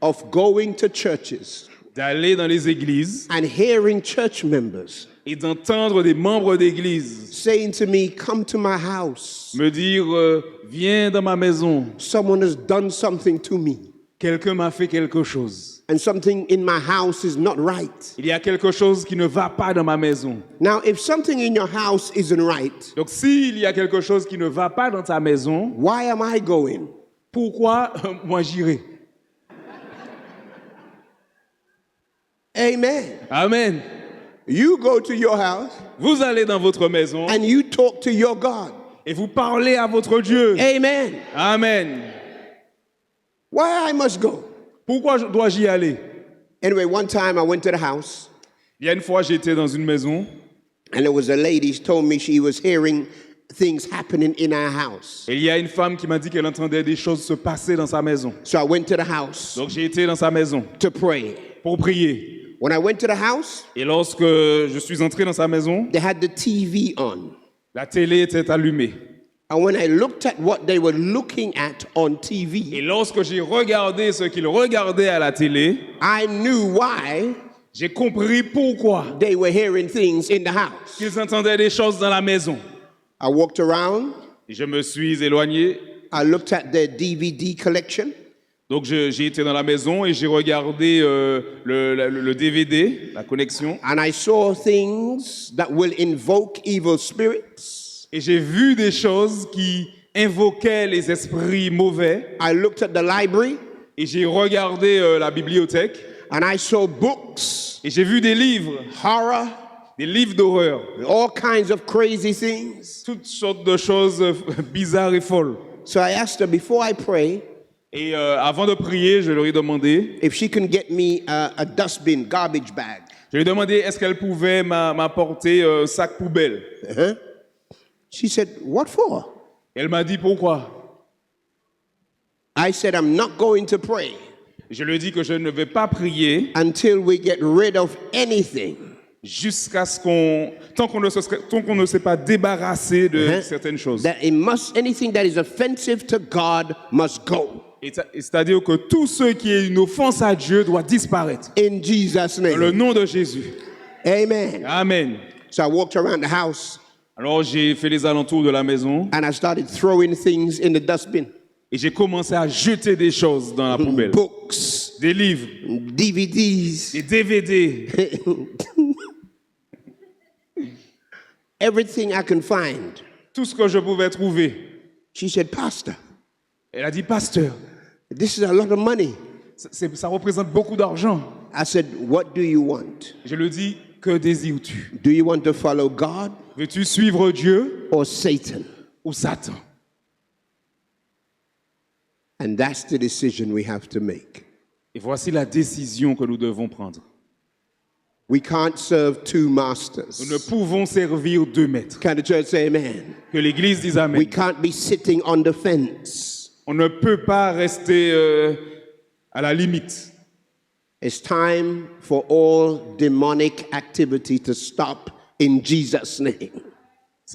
of going to churches d'aller dans les églises and hearing church members et d'entendre des membres d'église saying to me, come to my house. me dire viens dans ma maison. Someone has done something to me. Quelqu'un m'a fait quelque chose. And something in my house is not right. Il y a quelque chose qui ne va pas dans ma maison. Now, if something in your house isn't right, Donc s'il y a quelque chose qui ne va pas dans ta maison, why am I going? pourquoi moi j'irai? Amen. Amen. You go to your house Vous allez dans votre maison and you talk to your God. et vous parlez à votre Dieu. Amen. Amen. Why I must go? Pourquoi dois-je y aller? Anyway, one time I went to the house Il y a une fois, j'étais dans une maison and there was a lady who told me she was hearing things happening in our house. et il y a une femme qui m'a dit qu'elle entendait des choses se passer dans sa maison. So I went to the house Donc j'ai été dans sa maison to pray. pour prier. When I went to the house, Et lorsque je suis entré dans sa maison, they had the TV on. la télé était allumée. And when I looked at what they were looking at on Et TV, lorsque j'ai regardé ce qu'ils regardaient à la télé, I knew why j'ai compris pourquoi they were hearing things in the house. qu'ils entendaient des choses dans la maison. I walked around, Et je me suis éloigné. I looked at their DVD collection, Donc j'ai été dans la maison et j'ai regardé le DVD, la connexion. and I saw things that will invoke evil spirits. Et j'ai vu des choses qui invoquaient les esprits mauvais. I looked at the library, Et j'ai regardé la bibliothèque. and I saw books, Et j'ai vu des livres d'horreur. all kinds of crazy things. Toutes sortes de choses bizarres et folles. So I asked her before I pray Et avant de prier, je leur ai demandé, if she can get me a dustbin, garbage bag. je lui ai demandé est-ce qu'elle pouvait m'apporter un sac poubelle. Uh-huh. She said, what for? Elle m'a dit pourquoi. I said, I'm not going to pray Je lui ai dit que je ne vais pas prier until we get rid of anything jusqu'à ce tant qu'on ne s'est pas débarrassé de certaines choses. that anything that is offensive to God must go. C'est-à-dire que tout ce qui est une offense à Dieu doit disparaître. In Jesus' Dans le name. nom de Jésus. Amen. Amen. So I walked around the house Alors j'ai fait les alentours de la maison and I started throwing things in the dustbin. et j'ai commencé à jeter des choses dans la poubelle. Books, Des livres, DVDs, des DVD, everything I can find. tout ce que je pouvais trouver. She said, Pastor, Elle a dit, pasteur, this is a lot of money. ça représente beaucoup d'argent. I said, what do you want? Je lui dis, que désires-tu? Do you want to follow God Veux-tu suivre Dieu or Satan? ou Satan? And that's the decision we have to make. Et voici la décision que nous devons prendre. We can't serve two Nous ne masters. pouvons servir deux maîtres. Can the church say amen? Que l'Église dise Amen. We can't be sitting on the fence. On ne peut pas rester à la limite. It's time for all demonic activity to stop in Jesus' name.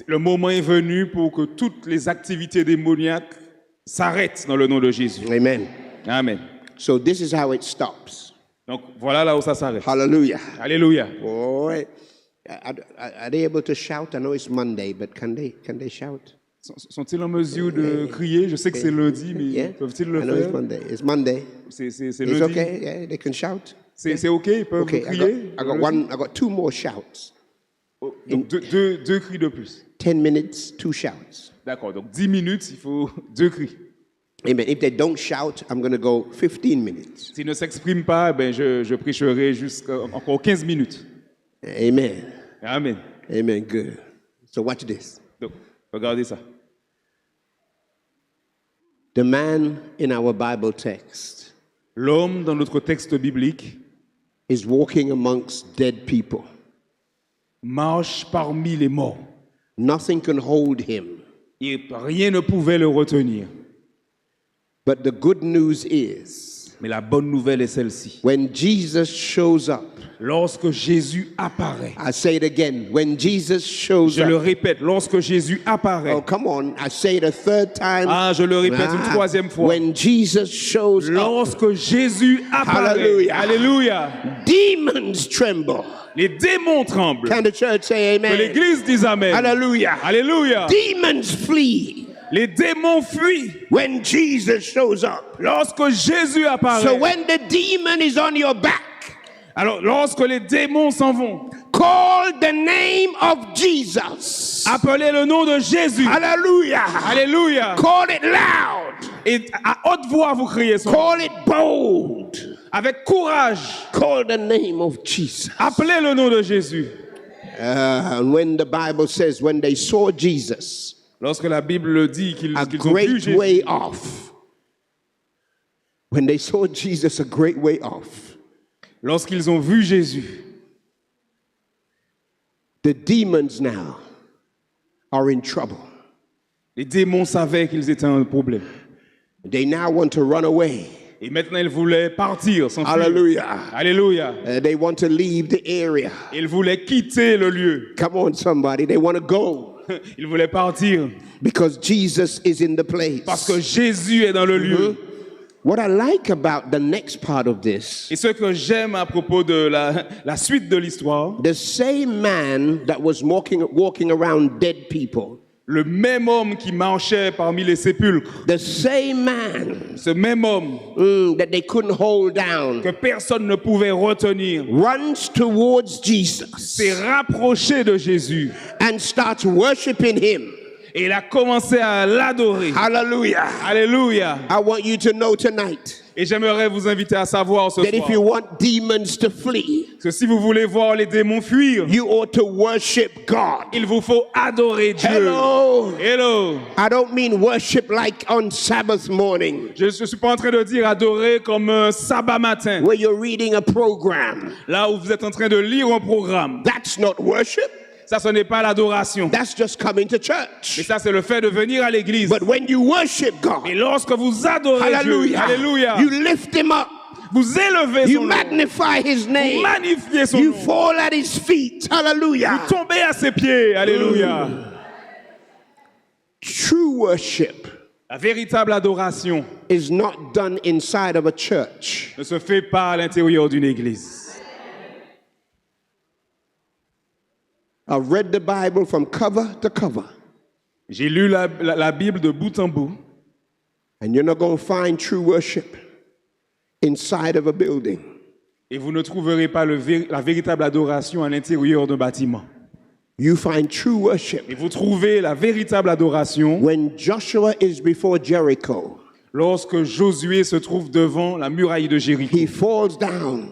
Le moment est venu pour que toutes les activités démoniaques s'arrêtent dans le nom de Jésus. Amen. Amen. So this is how it stops. Donc voilà là où ça s'arrête. Hallelujah. Alléluia. Boy, are they able to shout? I know it's Monday, but can they shout? Sont-ils en mesure de crier? Je sais que c'est lundi, mais Yeah. peuvent-ils I le know it's faire? Monday. It's Monday. C'est It's lundi. okay. Yeah, they can shout. C'est OK, ils peuvent Okay, crier. I got two more shouts. Donc deux cris de plus. 10 minutes, 2 shouts. D'accord, donc 10 minutes, il faut 2 cris. Amen. If they don't shout, I'm going to go 15 minutes. S'ils ne s'expriment pas, ben je prêcherai jusqu'à encore 15 minutes. Amen. Amen. Amen. Good. So watch this. Donc, regardez ça. The man in our Bible text L'homme, dans notre texte biblique, is walking amongst dead people. marche parmi les morts. Nothing can hold him. Et rien ne pouvait le retenir. But the good news is Mais la bonne nouvelle est celle-ci. When Jesus shows up, Lorsque Jésus apparaît, I say it again, when Jesus shows je le up, répète, lorsque Jésus apparaît, oh come on, I say it a third time. ah, je le répète une troisième fois, When Jesus shows up, lorsque Jésus apparaît, Hallelujah. alléluia, demons tremble. les démons tremblent. Can the church say Que amen? l'Église dise Amen. Hallelujah. Alléluia. Demons flee Les démons fuient when Jesus shows up. lorsque Jésus apparaît. So when the demon is on your back, Alors, lorsque les démons s'en vont, call the name of Jesus. appelez le nom de Jésus. Hallelujah. Alléluia. Call it loud. Et à haute voix, vous criez son nom. Call it bold. Avec courage, Call the name of Jesus. appelez le nom de Jésus. And when the Bible says, when they saw Jesus Lorsque la Bible dit qu'ils a ont vu great Jésus, way off, when they saw Jesus a great way off, lorsqu'ils ont vu Jésus, the demons now are in trouble. les démons savaient qu'ils étaient un problème. They now want to run away. Et maintenant, ils voulaient partir, s'enfuir. Hallelujah. Alléluia. They want to leave the area. Ils voulaient quitter le lieu. Come on, somebody. They want to go Ils voulaient partir because Jesus is in the place. parce que Jésus est dans le lieu. What I like about the next part of this, Et ce que j'aime à propos de la suite de l'histoire, the same man that was walking around dead people, le même homme qui marchait parmi les sépulcres, the same man ce même homme that they couldn't hold down, que personne ne pouvait retenir, runs towards Jesus s'est rapproché de Jésus and starts worshiping him. et il a commencé à l'adorer. Hallelujah. Alléluia. I want you to know tonight Et j'aimerais vous inviter à savoir ce that if you soir want demons to flee, que si vous voulez voir les démons fuir, you ought to worship God. il vous faut adorer Dieu. Hello. Hello. I don't mean worship like on Sabbath morning, Je ne suis pas en train de dire adorer comme un sabbat matin, where you're reading a program. là où vous êtes en train de lire un programme. That's not worship. Ça, ce n'est pas l'adoration. That's just coming to Mais church. ça, c'est le fait de venir à l'église. But when you worship God, Et lorsque vous adorez Dieu, hallelujah, alléluia, you lift him up, vous élevez you son nom, magnify his vous name, magnifiez son you nom, fall at his feet. Hallelujah. vous tombez à ses pieds, alléluia. True worship La véritable adoration is not done inside of a church. ne se fait pas à l'intérieur d'une église. I've read the Bible from cover to cover, J'ai lu la Bible de bout en bout, and you're not going to find true worship inside of a building. et vous ne trouverez pas la véritable adoration à l'intérieur d'un bâtiment. You find true worship Et vous trouvez la véritable adoration when Joshua is before Jericho. lorsque Josué se trouve devant la muraille de Jéricho. He falls down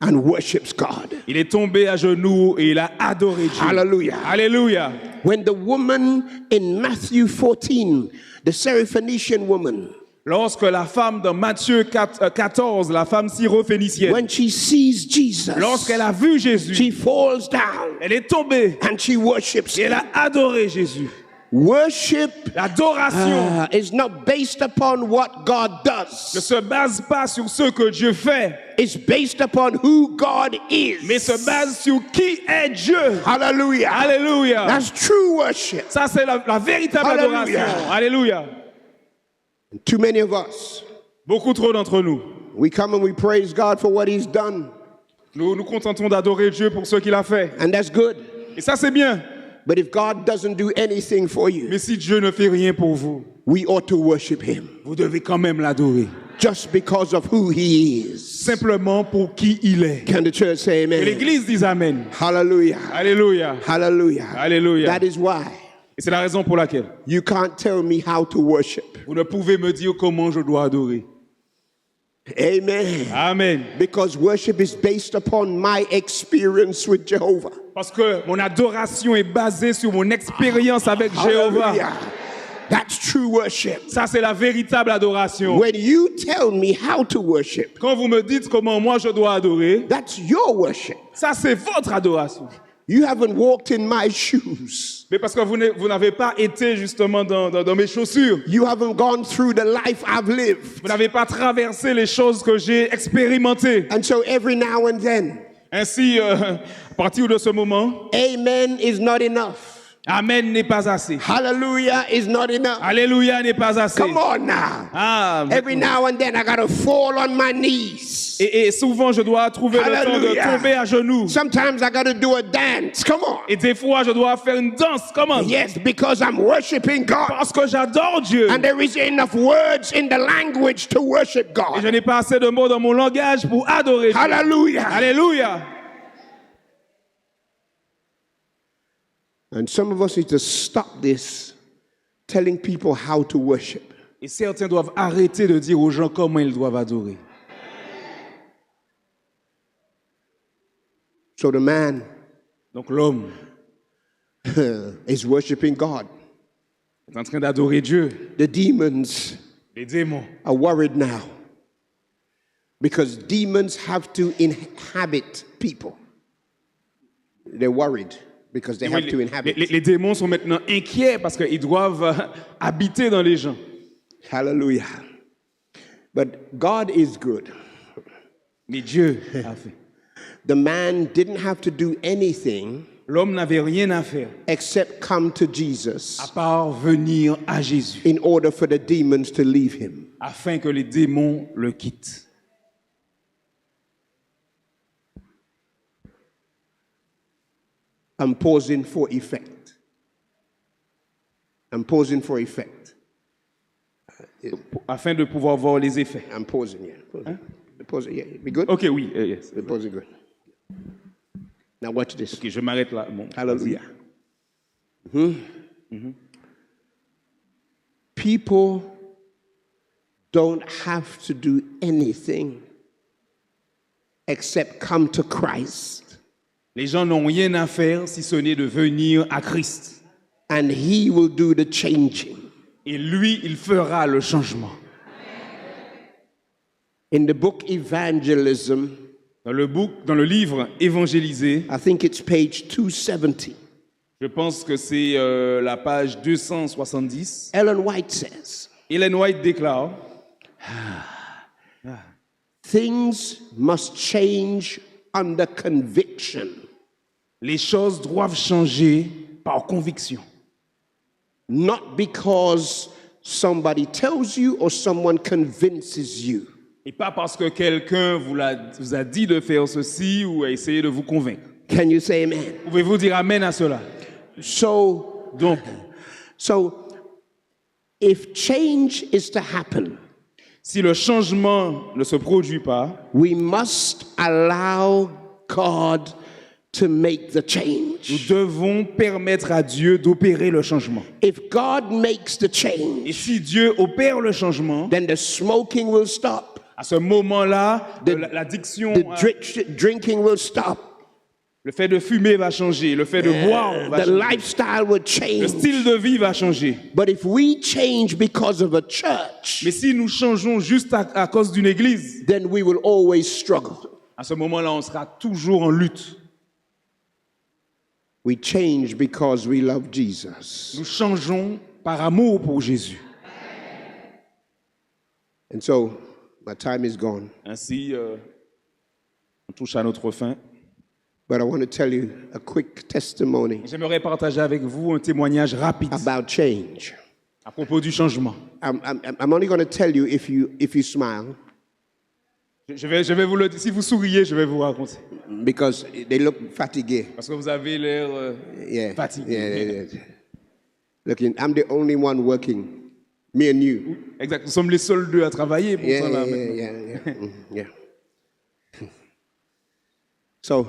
and worships God. Il est tombé à genoux et il a adoré Dieu. Hallelujah. Alléluia. When the woman in Matthew 14, the Syrophoenician woman, Lorsque la femme de Matthieu 14, la femme syrophénicienne, when she sees Jesus, lorsqu'elle a vu Jésus, she falls down elle est tombée and she worships et elle him. a adoré Jésus. Worship L'adoration is not based upon what God ne does. se base pas sur ce que Dieu fait, It's based upon who God is. mais se base sur qui est Dieu. Hallelujah. Alléluia. That's true worship. Ça, c'est la véritable Alléluia. adoration. Alléluia. Too many of us, Beaucoup trop d'entre nous, we come and we praise God for what he's done. nous nous contentons d'adorer Dieu pour ce qu'il a fait. And that's good. Et ça, c'est bien. But if God doesn't do anything for you, Mais si Dieu ne fait rien pour vous, we ought to worship him vous devez quand même l'adorer. just because of who he is. Simplement pour qui il est. Can the church say Et amen? l'Église dit Amen. Hallelujah. Alléluia. Hallelujah. Alléluia. That is why Et c'est la raison pour laquelle you can't tell me how to worship. vous ne pouvez me dire comment je dois adorer. Amen. Amen. Because worship is based upon my experience with Jehovah. Parce que mon adoration est basée sur mon expérience avec Jéhovah. Hallelujah. That's true worship. Ça, c'est la véritable adoration. When you tell me how to worship, Quand vous me dites comment moi je dois adorer, that's your worship. ça, c'est votre adoration. You haven't walked in my shoes. Mais parce que vous n'avez pas été justement dans mes chaussures. You haven't gone through the life I've lived. Vous n'avez pas traversé les choses que j'ai expérimentées. And so every now and then, Ainsi, à partir de ce moment, amen is not enough. Amen n'est pas assez. Hallelujah is not enough. Alléluia n'est pas assez. Come on now. Ah, Every now and then I got to fall on my knees. et souvent, je dois trouver le temps de tomber à genoux. Sometimes I got to do a dance. Come on. Et des fois, je dois faire une danse. Comment? Yes, because I'm worshiping God. Parce que j'adore Dieu. And there is enough words in the language to worship Et God. je n'ai pas assez de mots dans mon langage pour adorer Dieu. Hallelujah. Alléluia. And some of us need to stop this telling people how to worship. Et certains doivent arrêter de dire aux gens comment ils doivent adorer. So the man Donc l'homme is worshiping God. est en train d'adorer Dieu. The demons Les démons are worried now because demons have to inhabit people. They're worried because they have to inhabit. les démons sont maintenant inquiets parce qu'ils doivent habiter dans les gens. Hallelujah. But God is good. Mais Dieu a fait. The man didn't have to do anything L'homme n'avait rien à faire except come to Jesus à part venir à Jésus in order for the demons to leave him. afin que les démons le quittent. I'm pausing for effect. I'm pausing for effect. Afin de pouvoir voir les effets. I'm pausing, yeah. Pausing. Pausing, yeah. We good? Ok, oui, yes. We're pausing good. Now watch this. Ok, je m'arrête là. Bon, Hallelujah. People don't have to do anything except come to Christ. Les gens n'ont rien à faire si ce n'est de venir à Christ. And he will do the changing. Et lui, il fera le changement. In the book Evangelism, Dans le livre Évangéliser, I think it's page 270. je pense que c'est la page 270. Ellen White says, Ellen White déclare, things must change under conviction, les choses doivent changer par conviction. not because somebody tells you or someone convinces you. Et pas parce que quelqu'un vous a dit de faire ceci ou a essayé de vous convaincre. Can you say amen? Pouvez-vous dire amen à cela? So if change is to happen, Si le changement ne se produit pas, we must allow God to make the nous change. devons permettre à Dieu d'opérer le changement. If God makes the Et change, si Dieu opère le changement, then the smoking will stop, à ce moment-là, l'addiction, drinking will stop, le fait de fumer va changer, le fait de boire va the changer, lifestyle will le change. style de vie va changer. But if we change because of a church, Mais si nous changeons juste à cause d'une église, then we will always struggle. à ce moment-là, on sera toujours en lutte. We change because we love Jesus. Nous changeons par amour pour Jésus. And so, my time is gone. Ainsi, on touche à notre fin. But I want to tell you a quick testimony J'aimerais partager avec vous un témoignage rapide about change. à propos du changement. I'm only going to tell you if you smile, Je vais vous le dire. Si vous souriez, je vais vous raconter. because they look fatigué. Parce que vous avez l'air Yeah. fatigué. Yeah. Look, I'm the only one working. Me and you. Exact. Nous sommes les seuls deux à travailler pour ça là maintenant. Yeah. So,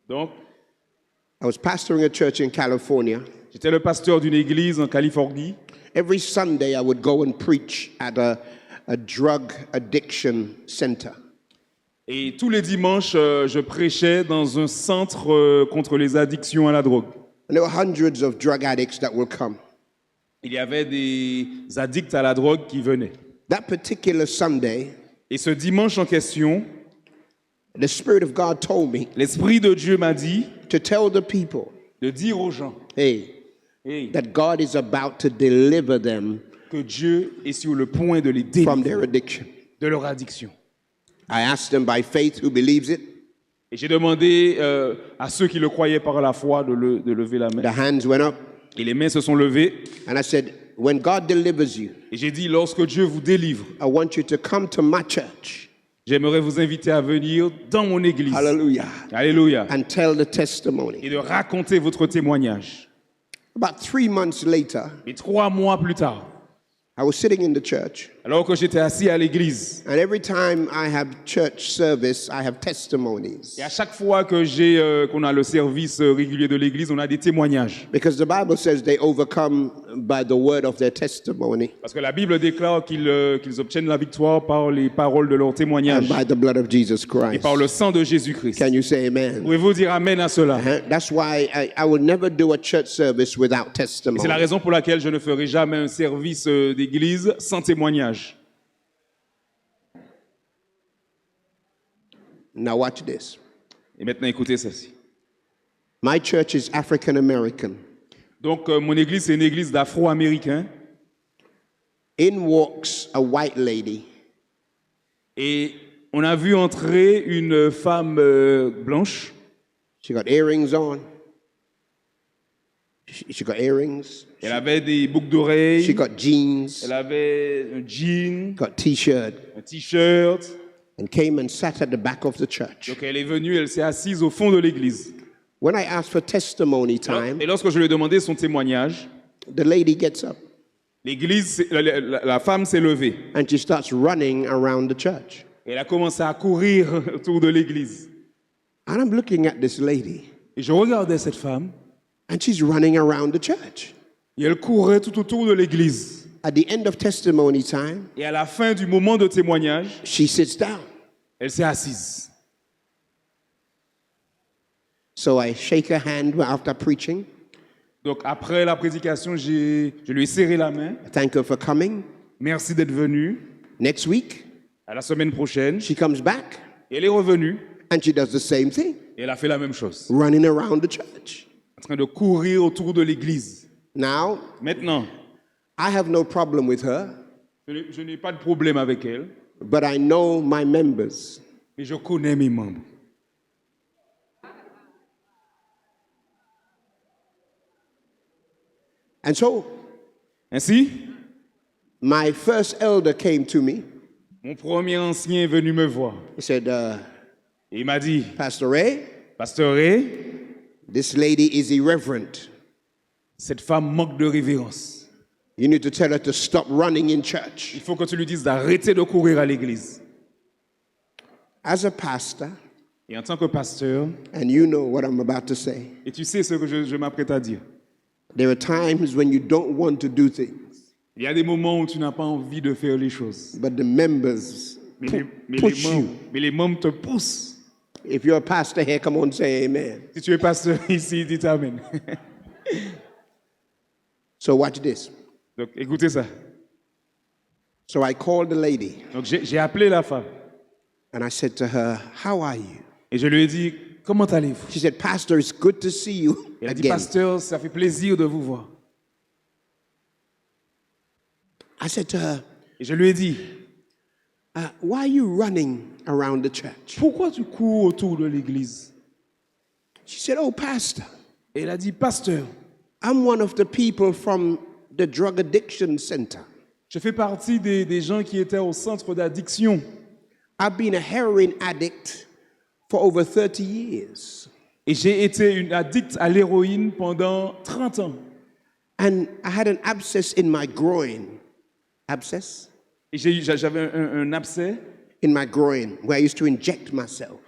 Donc, I was pastoring a church in California. j'étais le pasteur d'une église en Californie. Every Sunday, I would go and preach at a drug addiction center. Et tous les dimanches, je prêchais dans un centre contre les addictions à la drogue. And there were hundreds of drug addicts that would come. Il y avait des addicts à la drogue qui venaient. That particular Sunday, Et ce dimanche en question, the Spirit of God told me l'Esprit de Dieu m'a dit to tell the people, de dire aux gens hey, hey, that God is about to deliver them que Dieu est sur le point de les from their délivrer addiction. de leur addiction. I asked them by faith who believes it. Et j'ai demandé à ceux qui le croyaient par la foi de lever la The main. hands went up, Et les mains se sont levées. and I said, when God delivers you, Et j'ai dit, lorsque Dieu vous délivre, I want you to come to my church. j'aimerais vous inviter à venir dans mon église. Hallelujah. Alléluia. And tell the Et testimony. de raconter votre témoignage. About 3 months later, Et 3 mois plus tard, I was sitting in the church, alors que j'étais assis à l'église, and every time I have church service, I have testimonies. et à chaque fois que qu'on a le service régulier de l'église, on a des témoignages. Because the Bible says they overcome by the word of their testimony Parce que la Bible déclare qu'ils obtiennent la victoire par les paroles de leur témoignage and by the blood of Jesus et Christ. par le sang de Jésus-Christ. Can you say amen? Pouvez-vous dire amen à cela? That's why I will never do a church service without Et c'est testimony. la raison pour laquelle je ne ferai jamais un service d'église sans témoignage. Now watch this. Et maintenant, écoutez ceci. My church is African American. Donc, mon église, c'est une église d'Afro-Américains. In walks a white lady. Et on a vu entrer une femme blanche. She got earrings on. She got earrings. Elle avait des boucles d'oreilles. She got jeans. Elle avait un jean, Got t-shirt. un t-shirt. And came and sat at the back of the church. Donc, elle est venue, elle s'est assise au fond de l'église. When I asked for testimony time, Et lorsque je lui ai demandé son témoignage, the lady gets up l'église, la femme s'est levée. and she starts running around the church. Elle a commencé à courir autour de l'église. And I'm looking at this lady, Et je regardais cette femme, and she's running around the church. et elle courait tout autour de l'église. At the end of testimony time, Et à la fin du moment de témoignage, she sits down. elle s'est assise. So I shake her hand after preaching. Donc après la prédication, je lui ai serré la main. I thank her for coming. Merci d'être venue. Next week, À la semaine prochaine, she comes back et elle est revenue. and she does the same thing, Et elle a fait la même chose. running around the church. En train de courir autour de l'église. Now, Maintenant, I have no problem with her, je n'ai pas de problème avec elle, but I know my members. mais je connais mes membres. And so, Ainsi, my first elder came to me. mon premier ancien est venu me voir. He said, Et il m'a dit, Pastor Ray, Pasteur Ray, this lady is irreverent. cette femme manque de révérence. You need to tell her to stop running in church. Il faut que tu lui dises d'arrêter de courir à l'église. As a pastor, Et en tant que pasteur, and you know what I'm about to say, et tu sais ce que je m'apprête à dire, there are times when you don't want to do things, il y a des moments où tu n'as pas envie de faire les choses. but the members push you. Mais les membres te poussent. If you're a pastor here, come on, say amen. Si tu es pasteur ici, dis amen. So watch this. Donc écoutez ça. So I called the lady Donc j'ai appelé la femme and I said to her, how are you? et je lui ai dit, comment allez-vous? She said, Pastor, it's good to see you Elle a dit, again. pasteur, ça fait plaisir de vous voir. I said to her, Et je lui ai dit, why are you running around the church? pourquoi tu cours autour de l'église? She said, oh, Pastor, Et elle a dit, pasteur, I'm one of the people from the drug addiction center. je fais partie des gens qui étaient au centre d'addiction. I've been a heroin addict for over 30 years. Et j'ai été une addict à l'héroïne pendant 30 ans. And I had an abscess in my groin. Abscess? Et j'avais un abcès In my groin where I used to inject myself.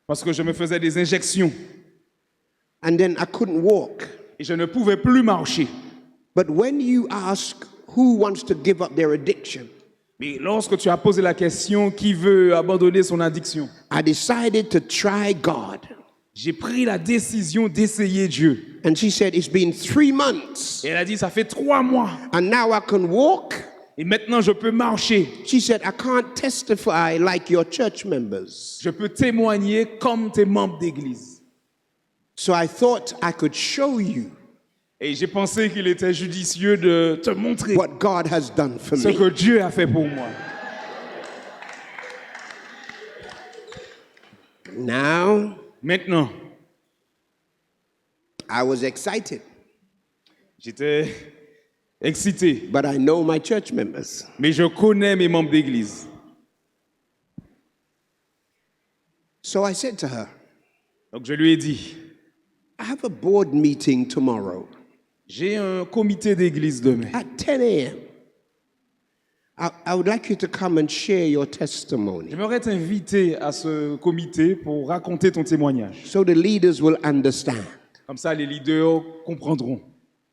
parce que je me faisais des injections And then I couldn't walk. et je ne pouvais plus marcher. But when you ask who wants to give up their addiction, Mais lorsque tu as posé la question, qui veut abandonner son addiction? I decided to try God. J'ai pris la décision d'essayer Dieu. And she said, it's been 3 months. Et elle a dit, ça fait 3 mois. And now I can walk. Et maintenant, je peux marcher. She said, I can't testify like your church members. Je peux témoigner comme tes membres d'église. So I thought I could show you Et j'ai pensé qu'il était judicieux de te montrer what God has done for ce me. que Dieu a fait pour moi. Now, Maintenant, I was excited, j'étais excité, but I know my church members. mais je connais mes membres d'église. So I said to her, Donc je lui ai dit, I have a board meeting tomorrow j'ai un comité d'église demain. at 10 a.m. I would like you to come and share your testimony J'aimerais t'inviter à ce comité pour raconter ton témoignage. so the leaders will understand. Comme ça, les leaders comprendront.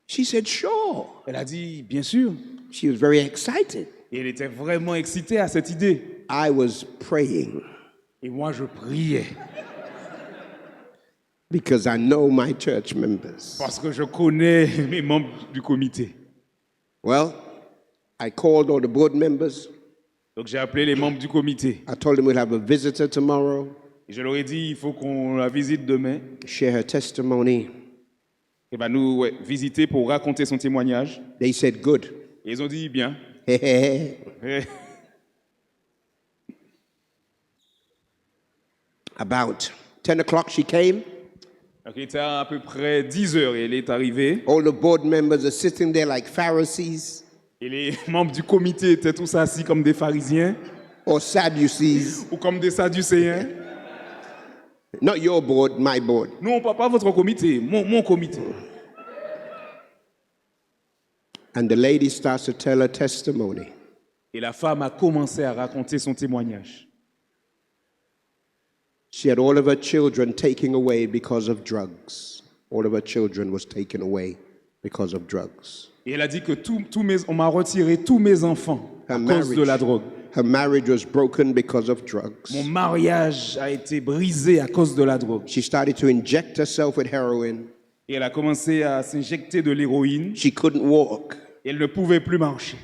She said, sure. Elle a dit, bien sûr. She was very excited. Et elle était vraiment excitée à cette idée. I was praying Et moi, je priais. because I know my church members. Parce que je connais mes membres du comité. Well, I called all the board members. Donc j'ai appelé les membres du comité. I told them we'll have a visitor tomorrow, Et je leur ai dit, il faut qu'on la visite demain. share her testimony. Elle va nous visiter pour raconter son témoignage. They said, good. Et ils ont dit, bien. About 10 o'clock she came. Donc, il était à peu près 10 heures et elle est arrivée. All the board members are sitting there like Pharisees Et les membres du comité étaient tous assis comme des pharisiens or Sadducees. ou comme des sadducéens. Not your board, my board. Non, pas votre comité, mon comité. And the lady starts to tell her testimony. Et la femme a commencé à raconter son témoignage. She had all of her children taken away because of drugs. All of her children was taken away because of drugs. Et elle a dit que on m'a retiré tous mes enfants à cause de la drogue. Her marriage was broken because of drugs. Mon mariage a été brisé à cause de la drogue. She started to inject herself with heroin. Et elle a commencé à s'injecter de l'héroïne. She couldn't walk. Et elle ne pouvait plus marcher.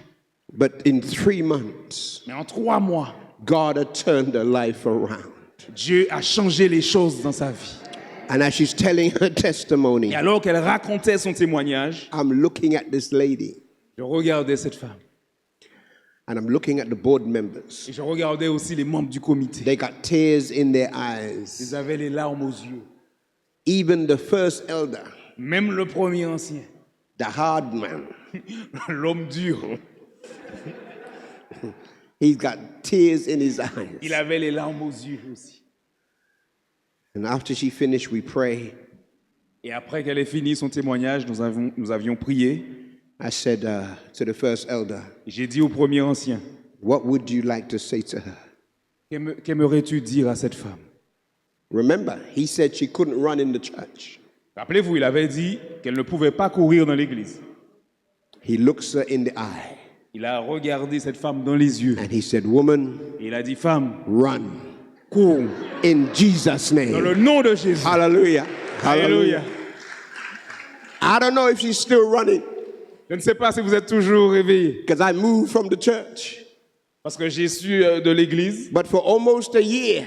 But in 3 months, Mais en 3 mois, God had turned her life around. Dieu a changé les choses dans sa vie. And as she's telling her testimony, Et alors qu'elle racontait son témoignage, I'm looking at this lady je regardais cette femme. and I'm looking at the board members. Et je regardais aussi les membres du comité. They got tears in their Ils eyes. avaient les larmes aux yeux. Even the first elder, Même le premier ancien, the hard man, l'homme dur, he's got tears in his eyes. il avait les larmes aux yeux aussi. And after she finished, we pray. Et après qu'elle ait fini son témoignage, nous avions prié. I said to the first elder, J'ai dit au premier ancien, what would you like to say to her? qu'aimerais-tu dire à cette femme? Remember, he said she couldn't run in the church. Rappelez-vous, il avait dit qu'elle ne pouvait pas courir dans l'église. He looks her in the eye Il a regardé cette femme dans les yeux. and he said, woman, Et il a dit, femme, run cours in Jesus' dans le name. nom de Jésus. Hallelujah. Alléluia. I don't know if she's still running Je ne sais pas si vous êtes toujours réveillés. because I moved from the church. Parce que j'ai su de l'église But for almost a year,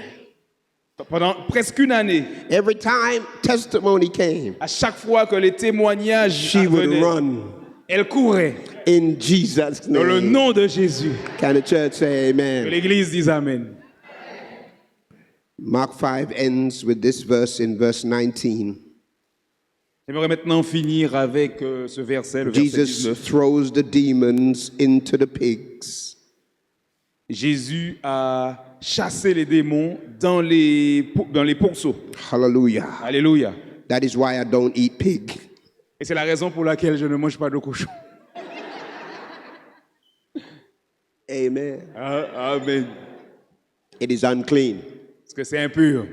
pendant presque une année. every time testimony came, À chaque fois que les témoignages she would venaient, run elle courait in Jesus' dans le name. nom de Jésus. Can the church say Que amen? l'église dise Amen. Mark 5 ends with this verse in verse 19. J'aimerais maintenant finir avec ce verset, le verset Jesus 19. throws the demons into the pigs. Jésus a chassé les démons dans les pourceaux. Hallelujah. Alléluia. That is why I don't eat pig. Et c'est la raison pour laquelle je ne mange pas de cochon. Amen. Amen. It is unclean. Parce que c'est impur.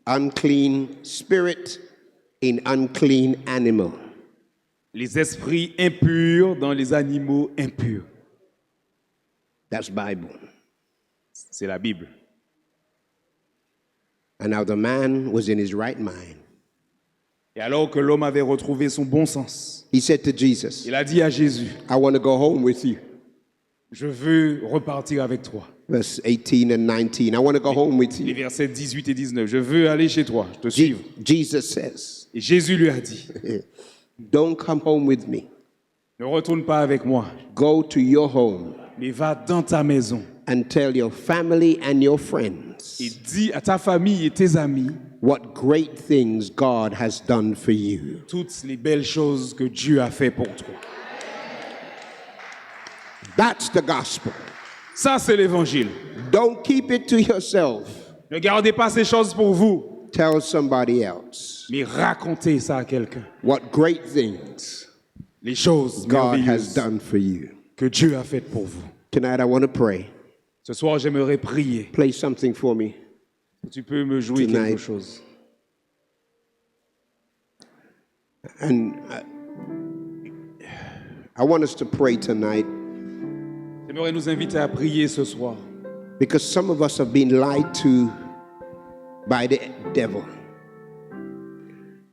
Unclean spirit in unclean animal. Les esprits impurs dans les animaux impurs. That's Bible. C'est la Bible. And now the man was in his right mind. Et alors que l'homme avait retrouvé son bon sens, He said to Jesus, il a dit à Jésus, I want to go home with you. je veux repartir avec toi. Verse 18 and 19. I want to go home with Les you. versets 18 et 19. Je veux aller chez toi, je te suivre. Jesus says, Et Jésus lui a dit, Don't come home with me. ne retourne pas avec moi, Go to your home mais va dans ta maison and tell your family and your et friends dis à ta famille et tes amis what great things God has done for you. toutes les belles choses que Dieu a fait pour toi. That's the gospel. Ça, c'est l'évangile. Don't keep it to yourself. Ne gardez pas ces choses pour vous, Tell somebody else mais racontez ça à quelqu'un. what great things Les choses God has merveilleuses done for you. que Dieu a faites pour vous. Tonight I want to pray. Ce soir, j'aimerais prier. Play something for me. Tu peux me jouer Tonight. quelque chose. And I want us to pray tonight J'aimerais nous inviter à prier ce soir. because some of us have been lied to by the devil.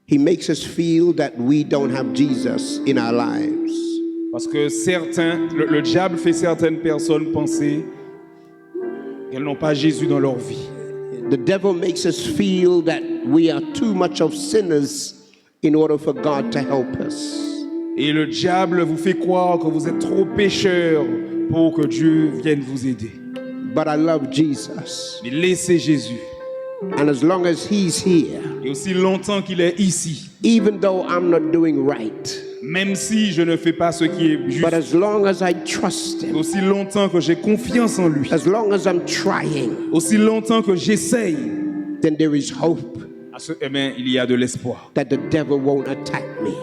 He makes us feel that we don't have Jesus in our lives. Parce que le diable fait certaines personnes penser qu'elles n'ont pas Jésus dans leur vie. The devil makes us feel that we are too much of sinners in order for God to help us. Et le diable vous fait croire que vous êtes trop pécheurs pour que Dieu vienne vous aider. But I love Jesus. Mais laissez Jésus. And as long as he's here, Et aussi longtemps qu'il est ici, even though I'm not doing right, même si je ne fais pas ce qui est juste, but as long as I trust him, aussi longtemps que j'ai confiance en lui, as long as I'm trying, aussi longtemps que j'essaye, then there is hope eh bien, il y a de l'espoir. that the devil won't attack me.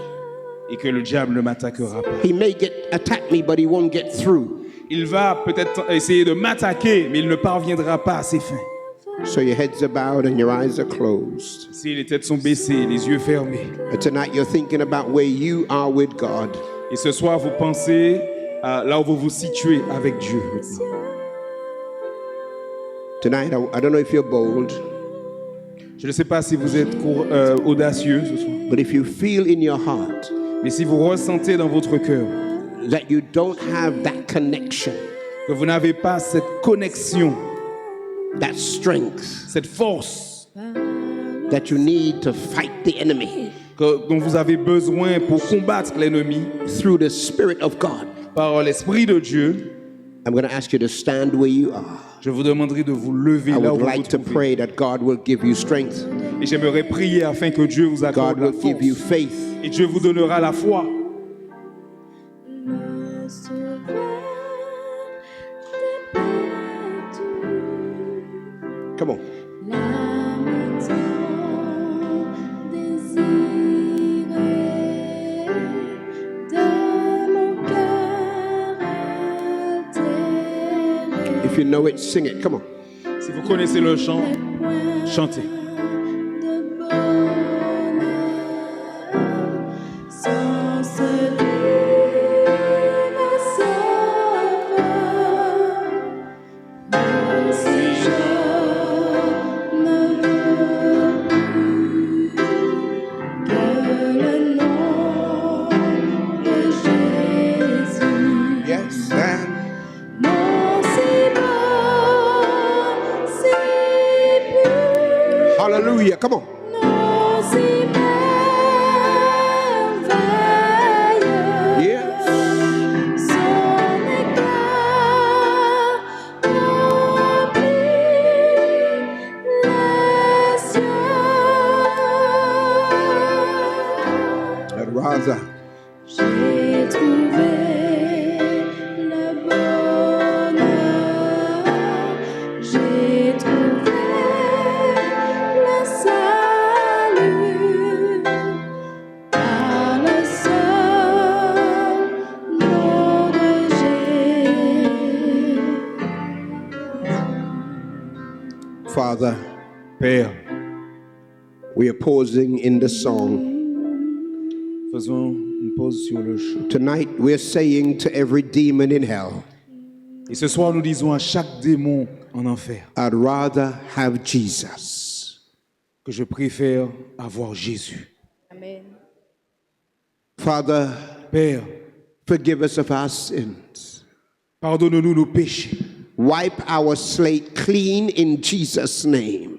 Et que le diable ne m'attaquera pas. He may attack me, but he won't get through. Il va peut-être essayer de m'attaquer, mais il ne parviendra pas à ses fins. So your heads are bowed and your eyes are closed. Si les têtes sont baissées, les yeux fermés. And tonight you're thinking about where you are with God. Et ce soir, vous pensez à là où vous vous situez avec Dieu. Tonight, I don't know if you're bold, Je ne sais pas si vous êtes audacieux ce soir, but if you feel in your heart mais si vous ressentez dans votre cœur that you don't have that connection, que vous n'avez pas cette connexion, that strength cette force that you need to fight the enemy dont vous avez besoin pour combattre l'ennemi through the Spirit of God, par l'Esprit de Dieu, I'm going to ask you to stand where you are. je vous demanderai de vous lever I là où would vous like vous to trouvez. pray that God will give you strength. Et j'aimerais prier afin que Dieu vous accorde God la will give you force. faith. Et Dieu vous donnera la foi. Come on. If you know it, sing it. Come on. Si vous connaissez le chant, chantez. Yes, and hallelujah. Come on. Yes. I'd rather. J'ai trouvé le bonheur, j'ai trouvé le salut par le seul nom de Jésus. Father, Père, we are pausing in the song. faisons une pause sur le chant. Tonight, we're saying to every demon in hell, Et ce soir, nous disons à chaque démon en enfer I'd rather have Jesus. que je préfère avoir Jésus. Amen. Father, Père, forgive us of our sins. pardonne-nous nos péchés. Wipe our slate clean in Jesus' name.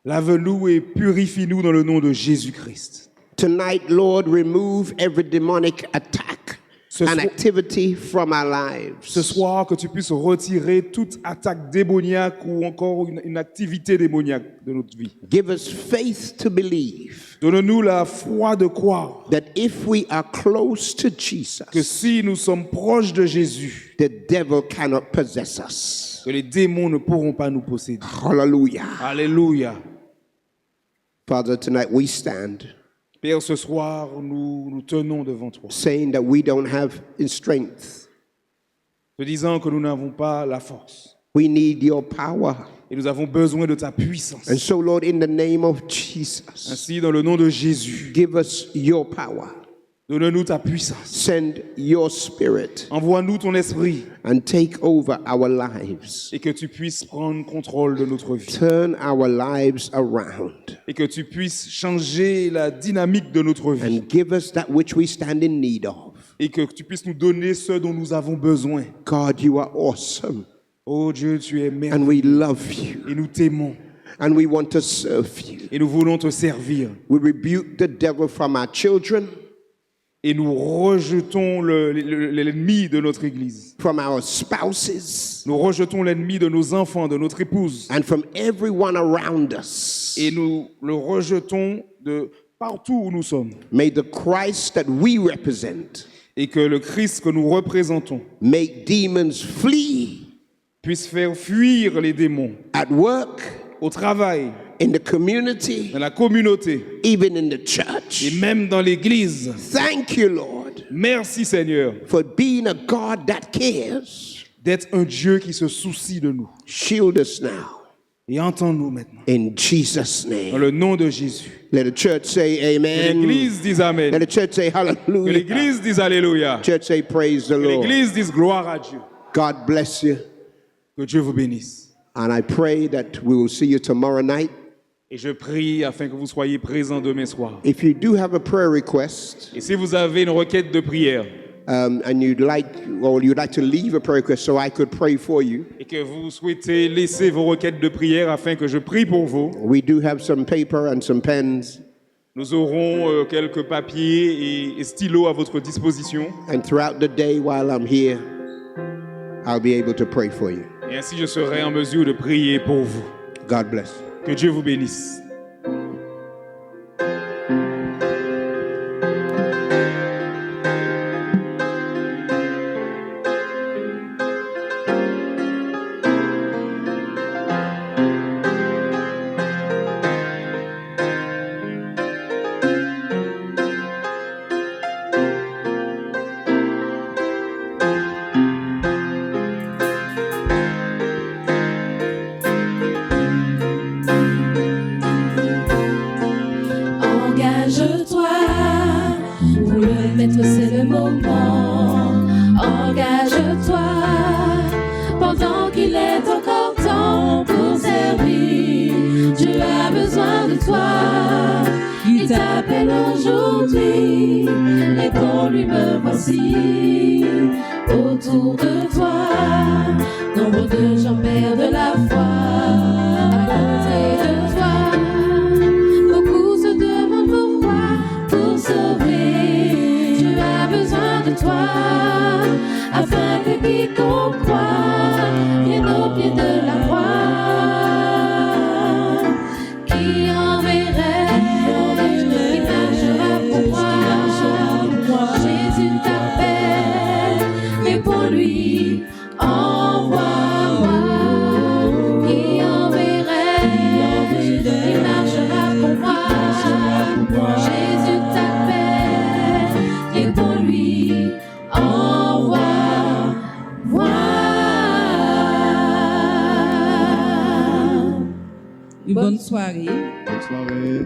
Lave-nous et purifie-nous dans le nom de Jésus-Christ. Tonight, Lord, remove every demonic attack Ce and soir- activity from our lives. Ce soir, que tu puisses retirer toute attaque démoniaque ou encore une activité démoniaque de notre vie. Give us faith to believe Donne-nous la foi de croire that if we are close to que Jesus, si nous sommes proches de Jésus, the devil cannot possess us. que les démons ne pourront pas nous posséder. Hallelujah. Alléluia. Father, tonight we stand Père, ce soir, nous tenons devant toi, saying that we don't have strength. te disant que nous n'avons pas la force. We need your power. Et nous avons besoin de ta puissance. And so, Lord, in the name of Jesus, Ainsi, dans le nom de Jésus, give us your power. donne-nous ta puissance. Send your spirit Envoie-nous ton esprit and take over our lives. et que tu puisses prendre contrôle de notre vie. Turn our lives around Et que tu puisses changer la dynamique de notre vie. and give us that which we stand in need of. Et que tu puisses nous donner ce dont nous avons besoin. God, you are awesome Oh Dieu, tu es merveilleux. and we love you Et nous t'aimons. and we want to serve you. Et nous voulons te servir. We rebuke the devil from our children, Et nous rejetons l'ennemi de notre Église. from our spouses, Nous rejetons l'ennemi de nos enfants, de notre épouse. and from everyone around us. Et nous le rejetons de partout où nous sommes. May the Christ that we represent Et que le Christ que nous représentons make demons flee puisse faire fuir les démons at work, au travail, in the community, dans la communauté even in the et church. même dans l'Église. Thank you, Lord, Merci Seigneur for being a God that cares. d'être un Dieu qui se soucie de nous. Shield us now. Et entends-nous maintenant. In Jesus' Dans name. le nom de Jésus. Let the church say Que amen. l'Église dise Amen. Let the church say Que hallelujah. l'Église dise Alléluia. Church say praise the Que Lord. l'Église dise gloire à Dieu. God bless you. Que Dieu vous bénisse. And I pray that we will see you tomorrow night. Et je prie afin que vous soyez présents demain soir. If you do have a prayer request, Et si vous avez une requête de prière and you'd like to leave a prayer request so I could pray for you, et que vous souhaitez laisser vos requêtes de prière afin que je prie pour vous, we do have some paper and some pens. nous aurons quelques papiers et stylos à votre disposition. And throughout the day while I'm here, I'll be able to pray for you. Et ainsi je serai en mesure de prier pour vous. God bless. Que Dieu vous bénisse. Engage-toi, pour le maître c'est le moment. Engage-toi, pendant qu'il est encore temps pour servir. Dieu a besoin de toi, il t'appelle aujourd'hui. Réponds-lui, me voici. Autour de toi, nombre de gens perdent la foi. À côté de toi, beaucoup se demandent pourquoi. Pour sauver, Dieu a besoin de toi, afin que quiconque croit vienne au pied de la croix. Qui enverrait, qui marchera pour moi. Jésus t'appelle, mais pour lui, envoie-moi. Qui enverrait, qui marchera pour moi. Jésus t'appelle, et pour lui, envoie-moi. Une bonne soirée. Bonne soirée.